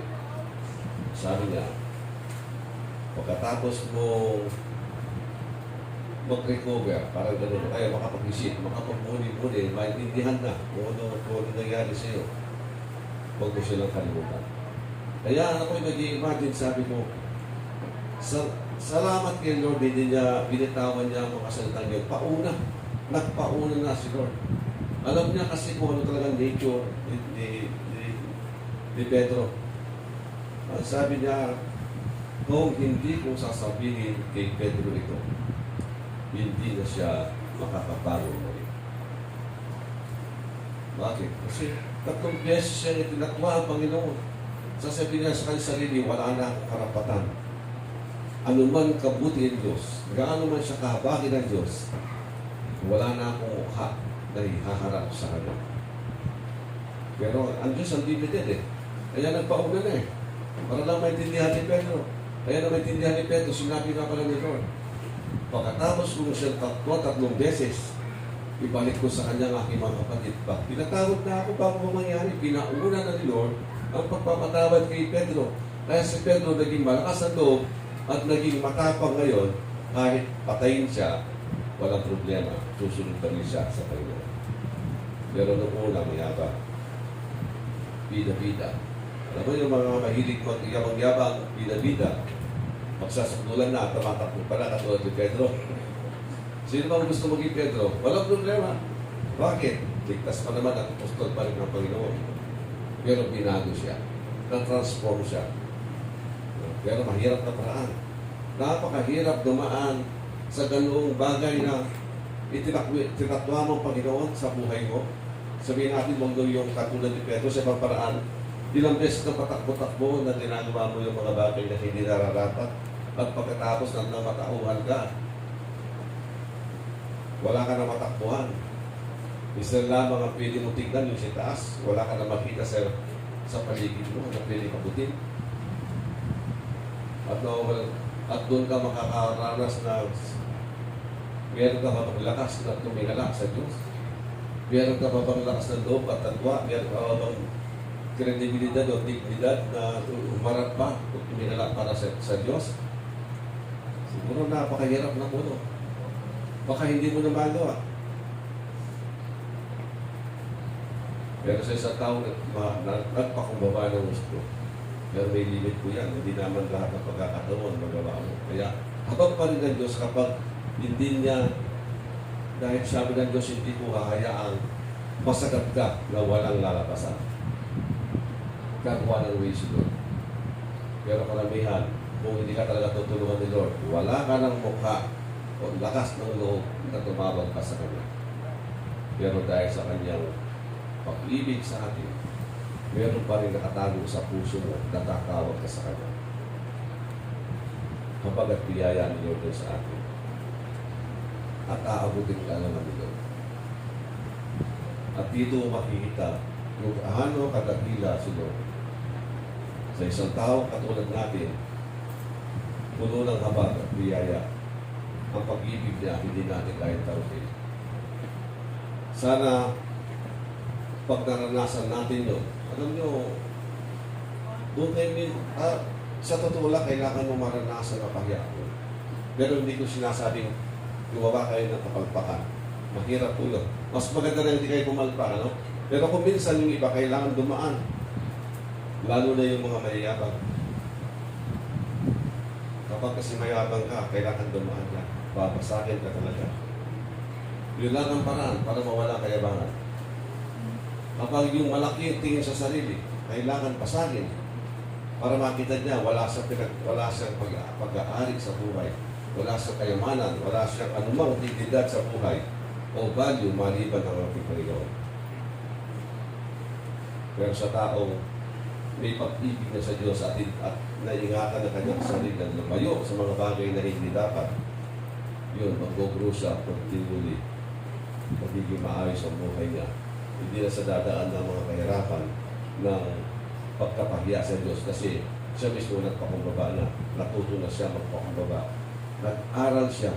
S2: Sabi niya, pagkatapos mo mag-recover, parang gano'n, kaya makapag-isip, makapag-muni-muni, maintindihan na kung ano nangyari sa iyo. Huwag mo silang kalimutan. Kaya ako nag-i-imagine, sabi ko, salamat kay Lord, hindi niya, binitawan niya ang mga salitang yun. Nagpauna na si Lord. Alam niya kasi kung ano talagang nature ni Pedro. Sabi niya, kung hindi ko sasabihin kay Pedro ito, hindi na siya makakabago mo rin. Bakit? Kasi 3 beses siya itinatwa ang Panginoon. Sasabihin niya sa kanyang sarili, wala na akong karapatan. Ano man kabuti ng Diyos, gaano man siya kahabagin ng Diyos, wala na akong mukha na ihaharap sa kanya. Pero ang Diyos ang limited eh. Kaya nagpauna na eh. Para lang maintindihan ni Pedro. Kaya na maintindihan ni Pedro, sinabi nga pala ni Lord, pagkatapos kong siyang 3 beses, ibalik ko sa kanya ang aking mga kapatid pa. Pinatawad na ako bago mangyari. Pinauna na ni Lord ang pagpapatawad kay Pedro. Kaya si Pedro naging malakas ang loob at naging matapang ngayon, kahit patayin siya, walang problema. Susunod pa rin siya sa Panginoon. Pero nung una, mayabang. Bida-bida. Alam mo yung mga mahilig mag-yabang-yabang, bida-bida. Magsasakdulan na, tumatakbo pala katulad ni Pedro. Sino bang gusto maging Pedro? Walang problema. Bakit? Ligtas pa naman at apostol pa rin ng Panginoon. Pero binago siya. Na-transform siya. Pero mahirap na paraan. Napakahirap dumaan sa ganoong bagay na itinatwa ng Panginoon sa buhay mo. Sabihin natin mong yung katulad ni Pedro sa ibang paraan. Ilang beses na patakbo-takbo na ginagawa mo yung mga bagay na hindi nararapat. At pagkatapos ng matauhan ka, wala ka na matakbuhan. Isa lamang ang pwede mo tignan yung sa taas. Wala ka na makita sa paligid mo na pwede kabutin. At doon ka makakaranas na meron ka pa lakas na tumingala sa Diyos. Meron ka pa bang lakas ng loob at tagwa. Meron ka pa bang kredibilidad o dignidad na umarap pa o tuminala para sa Diyos, siguro napakahirap na puno. Baka hindi mo na magawa. Pero sa isang tao, nagpakumbaba ng gusto. Pero may limit po yan. Hindi naman lahat ng pagkakataon magawa mo. Kaya habang pa rin ng Diyos kapag hindi niya, dahil sabi ng Diyos, hindi ko hahayaang masagat ka na walang lalabasan. Gagawa ng ways Lord. Pero karamihan, kung hindi ka talaga tutulungan ni Lord, wala ka ng mukha o lakas ng loob na tumawag ka sa Kanya. Pero dahil sa Kanyang pag-ibig sa atin, meron pa rin nakatago sa puso mo, natatawag ka sa Kanya. Kapag at biyaya ni Lord sa atin, at aabutin ka naman ni Lord. At dito makikita kung ano kadakila si Lord. Sa isang tao katulad natin, puno ng habag at biyaya, ang pag-ibig niya hindi natin kayang tarutin. Sana pag naranasan natin yun, alam nyo, doon kayo sa totoo lang, kailangan mo maranasan ang paghihapon. Pero hindi ko sinasabing gumawa kayo ng kapalpakan. Mahirap po yun. Mas maganda na hindi kayo pumalpa, ano? Pero kung minsan yung iba, kailangan dumaan. Lalo na yung mga mayayabang. Kapag kasi mayabang ka, kailangan dumaan ka. Babasakin ka talaga. Yun lang ang paraan para mawala kayabangan. Kapag yung malaki yung tingin sa sarili, kailangan pasagin para makita niya wala siyang pag-aari sa buhay, wala siyang kayamanan, wala siyang anumang dignidad sa buhay o value maliban ng ating Panginoon. Pero sa taong may pag-ibig na sa Diyos at naingatan ng kanyang sarili na lumayo sa mga bagay na hindi dapat, yun, mag-go-grow siya continually, magiging maayos ang buhay niya. Hindi na sa dadaan ng mga kahirapan ng pagkapahiya sa Diyos kasi siya mismo nagpakumbaba na, natuto na siya magpakumbaba. Nag-aral siya.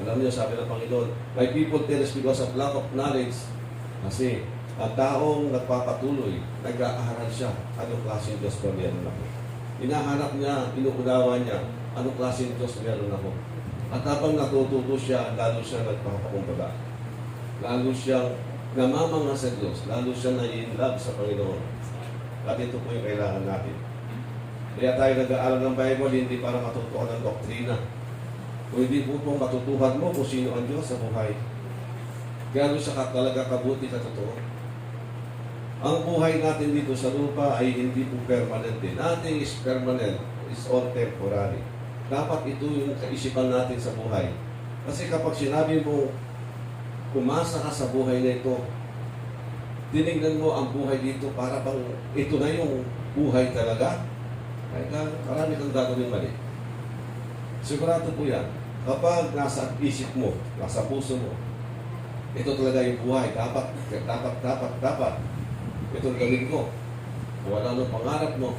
S2: Alam niyo, sabi ng Panginoon, my people perish because of lack of knowledge. Kasi ang taong nagpapatuloy, nag-aaral siya, anong klaseng Diyos ba meron ako? Hinahanap niya, inuunawa niya, anong klaseng Diyos meron ako? At habang natututo siya, lalo siya nagpapakumbaba. Lalo siyang namamanga sa Diyos, lalo siya na-in-love sa Panginoon. At ito po yung kailangan natin. Kaya tayo nag-aaral ng Bible, hindi para matutuhan ng doktrina. Kung hindi po pong matutuhan mo kung sino ang Diyos sa buhay. Gano'n siya talaga kabuti sa totoo. Ang buhay natin dito sa lupa ay hindi po permanent din. Nothing is permanent. It's all temporary. Dapat ito yung kaisipan natin sa buhay. Kasi kapag sinabi mo, umasa ka sa buhay na ito, tinignan mo ang buhay dito para bang ito na yung buhay talaga, kaya marami kang gagawin mali. Sigurado po yan. Kapag nasa isip mo, nasa puso mo, ito talaga yung buhay, dapat. Ito gawin ko. Wala nang pangarap mo.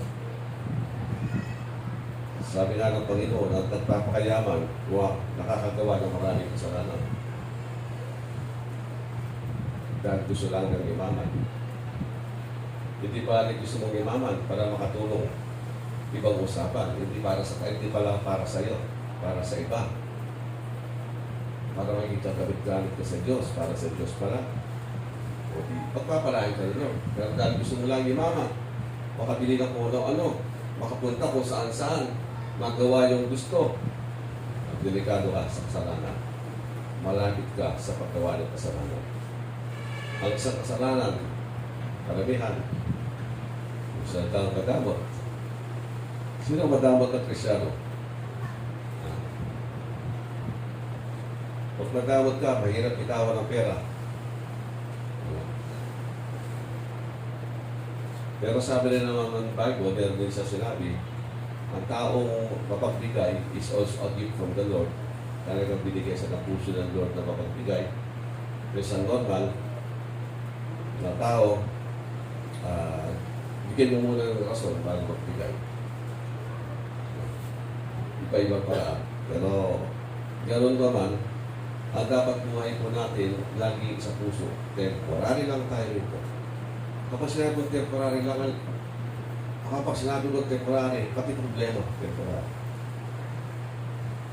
S2: Sabi nga ng Panginoon, at nagpapakayaman, nakakagawa ng maraming kasalanan. Dahil gusto lang ng imaman. Hindi pa rin gusto mong imaman para makatulong ibang usapan. Hindi pala para sa iyo, para sa iba. Para makikita kabit-gamit ka sa Diyos, para sa Diyos pala. O di, pagpapalain ka ninyo. Pero dahil gusto mo lang imaman, makabili ng kung ano, makapunta kung saan-saan, magawa yung gusto. Ang delikado ka sa kasalanan. Malapit ka sa paggawa ng kasalanan. Ang isang kasalanan, karamihan, sa taong madamot. Sino madamot ng Krisyano? Pag madamot ka, mahirap itawan ng pera. Pero sabi rin naman ng Bible, meron din sa sinabi, ang taong mapagbigay is also a gift from the Lord. Talagang binigay sa puso ng Lord na mapagbigay. Pero sa normal, na tao, bigyan mo muna ng rason para magbigay. Iba-ibang paraan. Pero, ganoon naman, ang dapat buhay po natin lagi sa puso. Temporary lang tayo ito. Kapag sinabi mo temporary lang, kapag sinabi mo temporary, pati problema, temporary.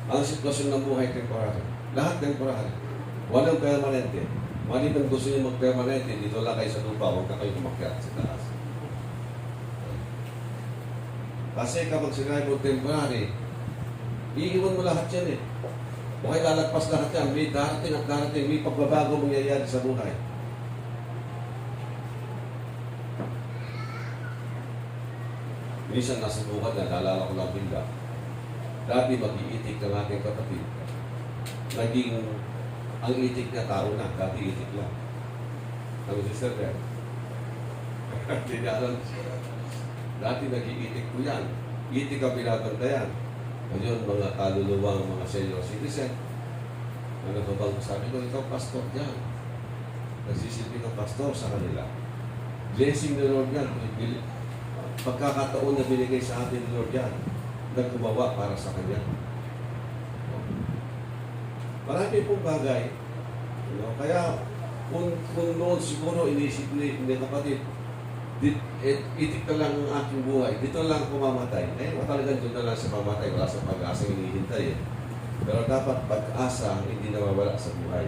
S2: Ang sitwasyon ng buhay, temporary. Lahat temporary. Walang permanente. Maliban gusto niyo mag-permanente, dito lang kayo sa lupa, huwag na kayo umakyat sa taas. Kasi kapag sinabi mo temporary, iiwan mo lahat yan eh. Huwag lalagpas lahat yan. May darating at darating, may pagbabago mangyayari sa buhay. Minsan nasa buwan na, naalala ko lang bigla. Dati mag-iitik ng ating kapatid. Naging, ang itik niya tao na, dati itik lang. Ano si Sir Ben? Hindi niya alam. Dati nag-iitik ko yan. Itik ang pinabantayan. Ngayon, mga kaluluwang, mga senior citizen. Ano ba bang sabi ko, ikaw pastor dyan. Nagsisilbi ng pastor sa kanila. Blessing ni Lord yan. Pagkakataon na binigay sa atin ni Lord yan. Nagkumawa para sa Kanya. Marami pong bagay. Kaya, kung noon siguro inisip ni kapatid, itik na lang ang aking buhay. Dito lang ako mamatay. Talagang doon na lang sa mamatay. Wala sa pag-asa hinihintay. Pero dapat pag-asa hindi nawawala sa buhay.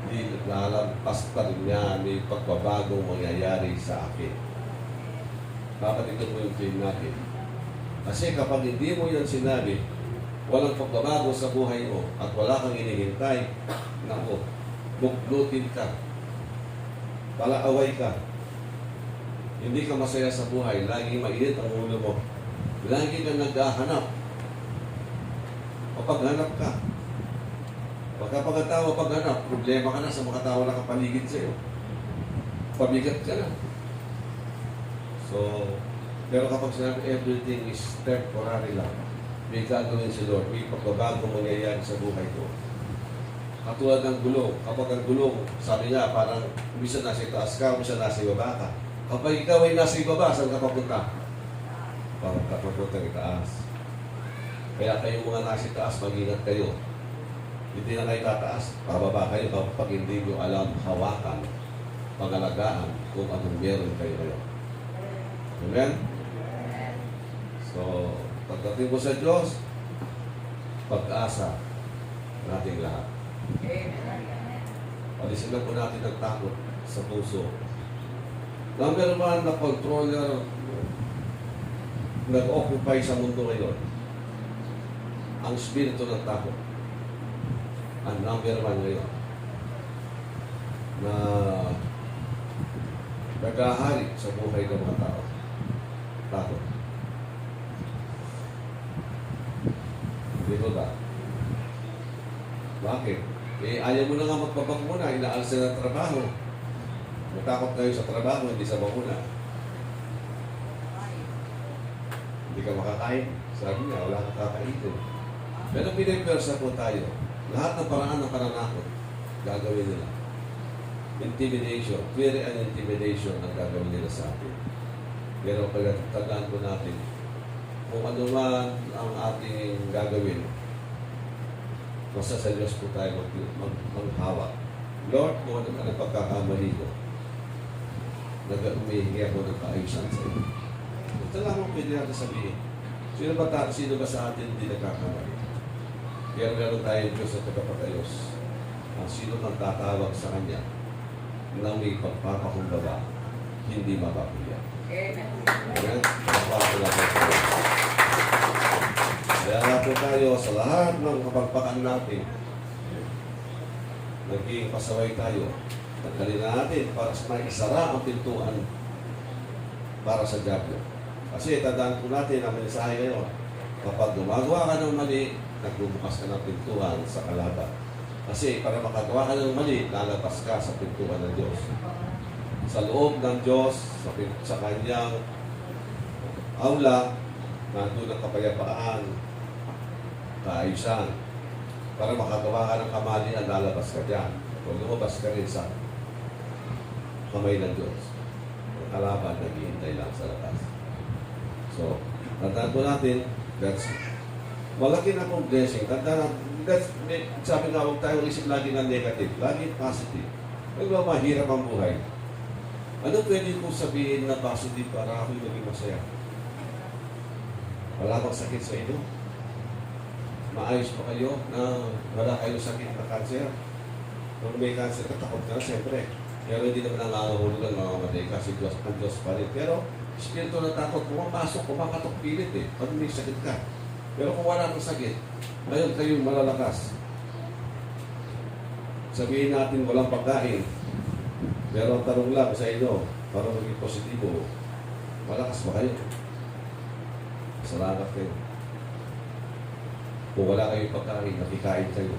S2: Hindi lalampas pa rin niya. May pagbabagong mangyayari sa akin. Dapat ito mo yung claim natin. Kasi kapag hindi mo yan sinabi, walang pagbabago sa buhay mo at wala kang hinihintay, naku, buklutin ka. Palaaway ka. Hindi ka masaya sa buhay. Laging mainit ang ulo mo. Lagi ka naghahanap. Paghanap ka. Pagkatawa, paghanap, problema ka na sa mga tao na kapaligid sa'yo. Pabigat ka na. So, pero kapag sinabi everything is temporary lang, may gagawin si Lord. May pagbabago mangyayari sa buhay ko. Katulad ng gulong. Kapag ang gulong, sabi niya, parang umisa nasa itaas ka, umisa nasa ibaba ka. Kapag ikaw ay nasa ibaba, saan ka papunta? Papunta itaas. Kaya kayong mga nasa itaas, mag-ingat kayo. Hindi na kayo tataas, pababa kayo kapag hindi nyo alam hawakan, pangalagaan kung anong meron kayo ngayon. Amen? So, pagdating mo sa Diyos, pag-asa nating lahat. Alisin lang po natin ang takot sa puso. Number one na controller nag-occupy sa mundo ngayon, ang spirito ng takot. Ang number one ngayon na naghahari sa buhay ng mga tao. Takot. Hindi ko ba? Bakit? Ayaw mo na nga magpapakuna, inaalis na ng trabaho. Matakot kayo sa trabaho, hindi sa bakuna. Hindi ka makakain. Sabi niya, wala kang kakainin. Pero pinipersa po tayo. Lahat ng paraan ng pananakot, gagawin nila. Intimidation, fear and intimidation ang gagawin nila sa atin. Pero pagkatandaan po natin, kung ano man ang ating gagawin, basta sa Diyos po tayo maghawak. Lord, kung ano ka ng pagkakamali ko, nag-umihingi ako ng kaayusan sa iyo. Ito lang ang pwede natin sabihin. Sino ba sa atin hindi nagkakamali? Kaya meron tayong Diyos at tagapagayos. Ang sino nang tatawag sa Kanya nang may pagpapakumbaba, hindi mapapiyak. Amen? Kaya nga po tayo sa lahat ng kapagpakan natin, naging pasaway tayo. Tanggalin natin para sa may isara ang pintuan para sa diablo. Kasi tandaan po natin ang mensahe ngayon. Kapag gumagawa ka ng mali, nagbubukas ka ng pintuan sa kalaban. Kasi para makagawa ka ng mali, lalabas ka sa pintuan ng Diyos. Sa loob ng Diyos, sa Kanyang aula, nandun ang kapayapaan, kaayusan. Para makagawa ka ng kamalian, lalabas ka dyan. Kung lumabas ka rin sa kamay ng Diyos, ang kalaban naghihintay lang sa labas. So, tandaan po natin, that's malaki na pong blessing. Tandaan, sabi nga, huwag tayong isip lagi ng negative, lagi positive. Huwag ba mahirap ang buhay? Ano pwede kong sabihin na positive para ako'y maging masaya? Wala bang sakit sa inyo? Maayos pa kayo na wala kayong sakit na cancer? Kung may cancer ka, takot ka na, siyempre. Pero hindi naman nangangahulugan mamamatay kasi ang Diyos pa rin. Pero, espiritu na takot, pumapasok, kumakatok pilit eh, pag may sakit ka. Pero kung wala kang sakit, ngayon kayo malalakas. Sabihin natin walang pagkain. Pero ang tanong lang sa inyo, para maging positibo, malakas ba kayo? Salamat kayo. Kung wala kayong pagkain, nakikain kayo.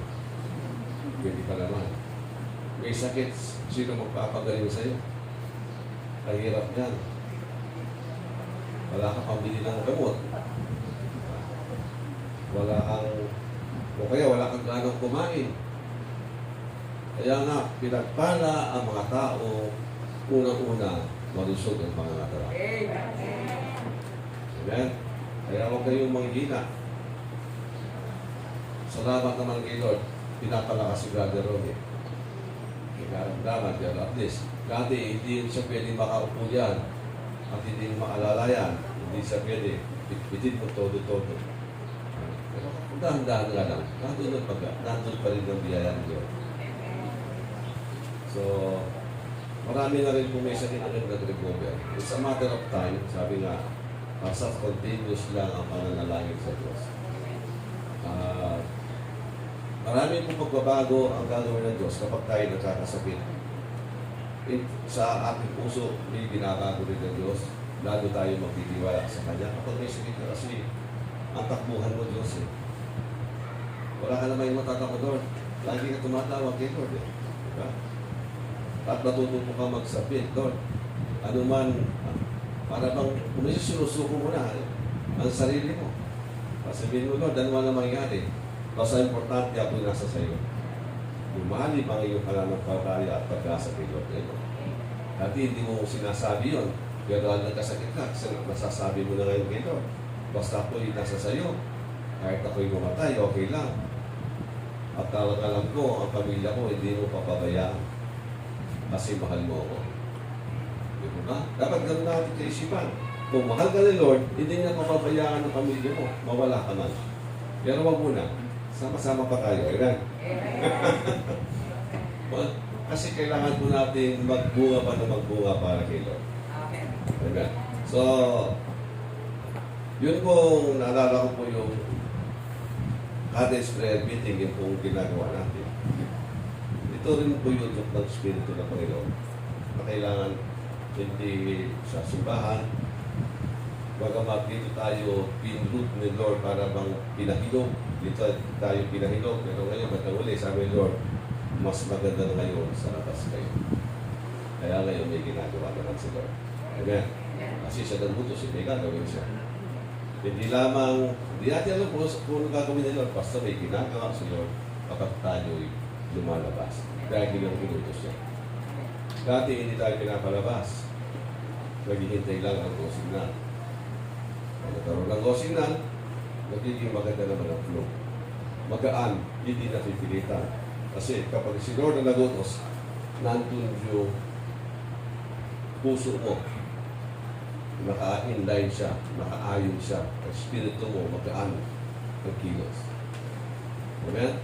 S2: Pwede pa naman. May sakit, sino magpapagaling sa'yo? Ang hirap yan. Wala kang pambili ng gamot. Wala kang, o kaya wala kang ganang kumain. Kaya nga, pinagpala ang mga tao, unang-una, malusog ang pangangatawan. Amen? Kaya huwag kayong manghina. Salamat naman kay Lord, pinapalakas si Brother Ronnie. Kinaramdaman, pero at least, dati hindi siya pwede makaupo yan at hindi makalala yan. Hindi siya pwede. Bitin mo todo-todo. Pero dahan-dahan nga lang, nandun pa rin ang biyaya ng Diyos. So, marami na rin kung may sakit na rin nag-recover. It's a matter of time, sabi nga, basta continuous lang ang pananalangin sa Diyos. Marami pong pagbabago ang gagawin ng Diyos kapag tayo nagkakasakit. Sa ating puso, may binabago rin ng Diyos. Lalo tayo magtitiwala sa Kanya. Kapag may sakit ka kasi, ang takbuhan mo Diyos eh. Wala ka naman yung matatakot, Lord. Lagi ka tumatawag kay Lord eh. Diba? At matututo ka magsabit, Lord. Ano man, para bang sinusuko mo na ang sarili mo. Sabihin mo, Lord, ano man ang mangyari? Basta importante ako nasa sa iyo. Lumali ang iyong pananampalataya at pag-asa kay Lord. Dati hindi mo sinasabi yun. Pero ang nagkasakit ka, nasasabi mo na ngayon kay Lord. Basta ako'y nasa sa iyo. Kahit ako'y mamatay, okay lang. At alam ko, ang pamilya ko, hindi mo papabayaan. Kasi mahal mo ako. Di ba? Dapat gano'n natin kaisipan. Kung mahal ka ni Lord, hindi niya papabayaan ang pamilya mo. Mawala ka man. Pero wag muna. Sama-sama pa tayo. Amen? Kasi kailangan po natin magbunga pa na magbunga para kay Lord. Amen? So, yun pong naalala ko po yung cottage prayer meeting yung pong ginagawa natin. Ito rin po yung joke ng Espiritu ng Panginoon na kailangan hindi sa simbahan. Bagamat dito tayo pinroot ni Lord para bang pinahilog. Dito tayo pinahilog. Pero ngayon, matanguli, sabi ni Lord, mas maganda na ngayon sa labas kayo. Kaya ngayon may ginagawa naman si Lord. Amen? Kasi siya nagbutos, hindi gagawin siya. Hindi lamang, hindi natin alam kung gagawin ni Lord. Basta may ginagawa si Lord kapag tayo'y lumalabas. Dahil yung pinutos niya. Dati hindi tayo pinapalabas. Naghihintay lang ang signal. Kung nagkaroon ng signal, nagiging maganda naman ang flow. Magaan, hindi napipilitan. Kasi kapag si Lord na nagutos, nandun yung puso mo. Naka-inline siya, naka-ayon siya. Ang espiritu mo, magaan ang kilos. Amen?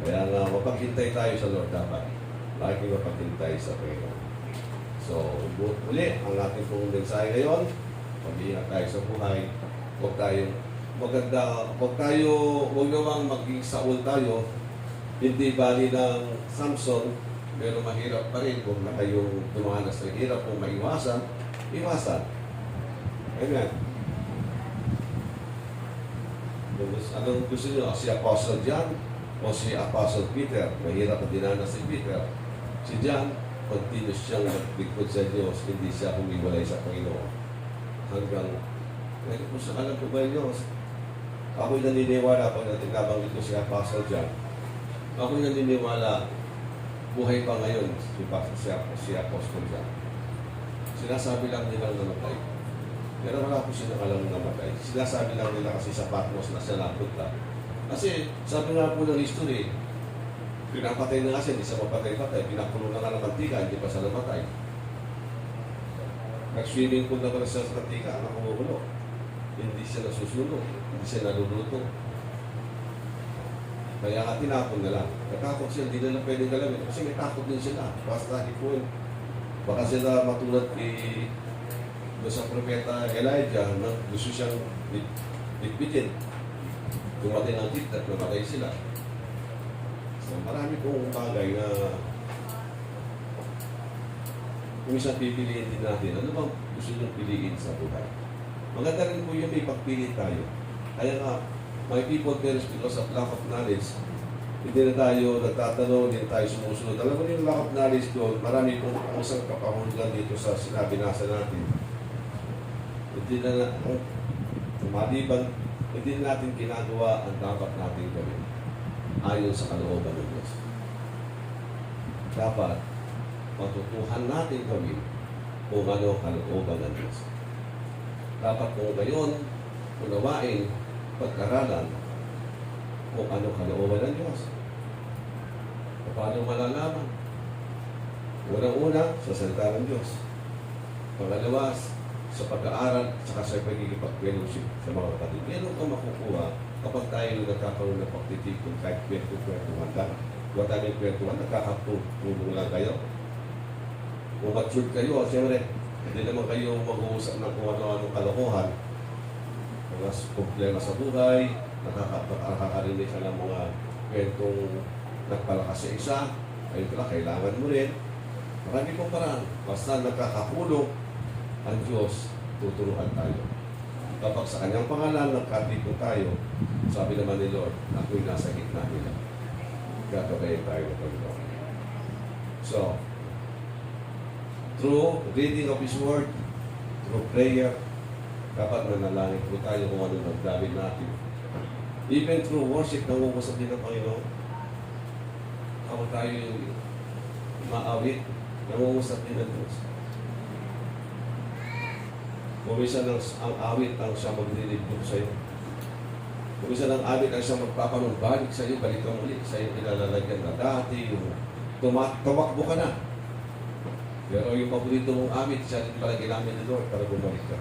S2: Kaya nga, mapaghintay tayo sa Lord dapat. Lagi mapaghintay sa Panginoon. So, muli, ang ating pong mensahe ngayon, pag-iingat tayo sa buhay, huwag namang maging Saul tayo, hindi bali ng Samson, pero mahirap pa rin kung na kayong dumanas ng hirap, kung maiwasan, iwasan. Amen. Anong gusto nyo? Si Apostle John o si Apostle Peter? Mahirap na dinanas si Peter. Si John, continuous siyang naglingkod sa Diyos, hindi siya humiwalay sa Panginoon. Hanggang, kung sa alam ko ba yun, ako'y naniniwala pag natin nabanggit ko si Apostle John. Ako'y naniniwala, buhay pa ngayon si Apostle John. Sinasabi lang nilang namatay. Pero wala po siya nakalang namatay. Sinasabi lang nila kasi sa Patmos na siya napunta. Kasi sabi nga po ng history, pinapatay na kasi, hindi siya mapatay-patay. Pinakulo na nga ng mantika, hindi pa siya namatay. Nag-swimming pool naman siya sa katika, nakumukulo. Hindi siya nasusunog, hindi siya naluluto. Kaya nga tinapon na lang. Natakot siya, hindi na lang pwedeng galawin. Kasi may takot din sila. Basta hipon. Baka sila matulad doon sa propeta Elijah na gusto siyang bitbitin. Dumating ang tit at namatay sila. So marami pong bagay na kung isang pipiliin din natin, ano bang gusto nyo piliin sa buhay? Maganda rin po yung may pagpili tayo. Kaya nga, my people perish because of lack of knowledge. Hindi na tayo nagtatanong, hindi na tayo sumusunod. Alam mo yung lack of knowledge doon, marami pong isang kapahulugan dito sa sinabi nasa natin. Hindi na maliban, hindi natin ginagawa ang dapat natin gawin ayon sa kalooban ng Diyos. Dapat matutuhan natin gawin kung ano kalooban ng Diyos. Dapat kung ngayon, unawain, pag-aralan kung ano kalooban ng Diyos. Paano malalaman? Unang-una, sa salita ng Diyos. Pangalawa, sa pag-aaral, saka sa pagkikipag-fellowship sa mga kapatid. Meron kang makukuha kapag tayo nagkakaroon ng pagtitikon kahit kwento-kwentuhan lang. Huwag tayo kwentuhan, nagkakatulong lang kayo. Kung matured kayo, siyempre, hindi naman kayo mag-uusap ng kung ano-anong kalokohan. Mga problema sa buhay, nakakarinig ka ng mga kwentong nagpalakas sa isa, ayun pala, kailangan mo rin. Marami pong paraan. Basta nagkakapulong, ang Diyos, tuturuan tayo. Kapag sa kanyang pangalan, nagkatipon tayo, sabi naman ni Lord, ako'y nasa gitna nila. Gagabayin tayo ng Panginoon. So, through reading of His Word, through prayer, dapat manalangin po tayo kung ano nagdamit natin. Even through worship, nangungusap din ng Panginoon. Kapag tayo maawit, nangungusap din ng Diyos. Kung minsan ang awit ang siya maglilibdog sa iyo. Kung minsan ang awit ang siya magpapanumbalik sa iyo, balik ka muli sa iyo kinalalagyan na dati, yung tumakbo ka na. Pero yung paborito mong awit, siya rin pala ginamit ni Lord para bumalik ka.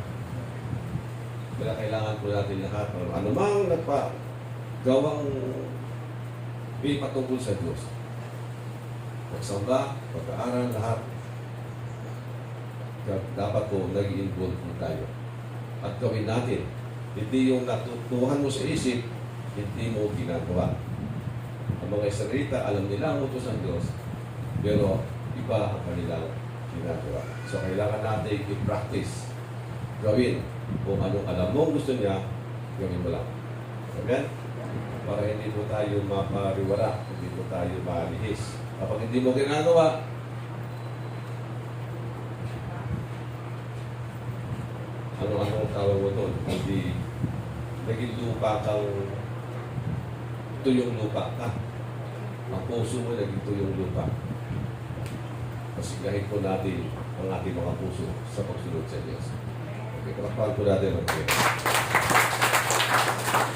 S2: Kaya kailangan po natin lahat. Ano mang nagpagawang may patungkol sa Diyos. Pagsamba, pag-aaral, lahat. Dapat po nag-involve po tayo. At gawin natin. Hindi yung natutuhan mo sa isip, hindi mo ginagawa. Ang mga Israelita, alam nila ang utos ng Diyos, pero iba ang kanilang ginagawa. So, kailangan natin i-practice. Gawin kung anong alam mo gusto niya, gawin mo lang. Amen? Para hindi po tayo mapariwara, hindi po tayo malihis. Kapag hindi mo ginagawa, ano-anong tawag mo doon? Hindi naging lupa kang tuyong lupa ka. Ang puso mo naging tuyong lupa. Pasiglahin po natin ang ating mga puso sa pagsunod sa Diyos. Okay, kalakpan po natin ang Diyos.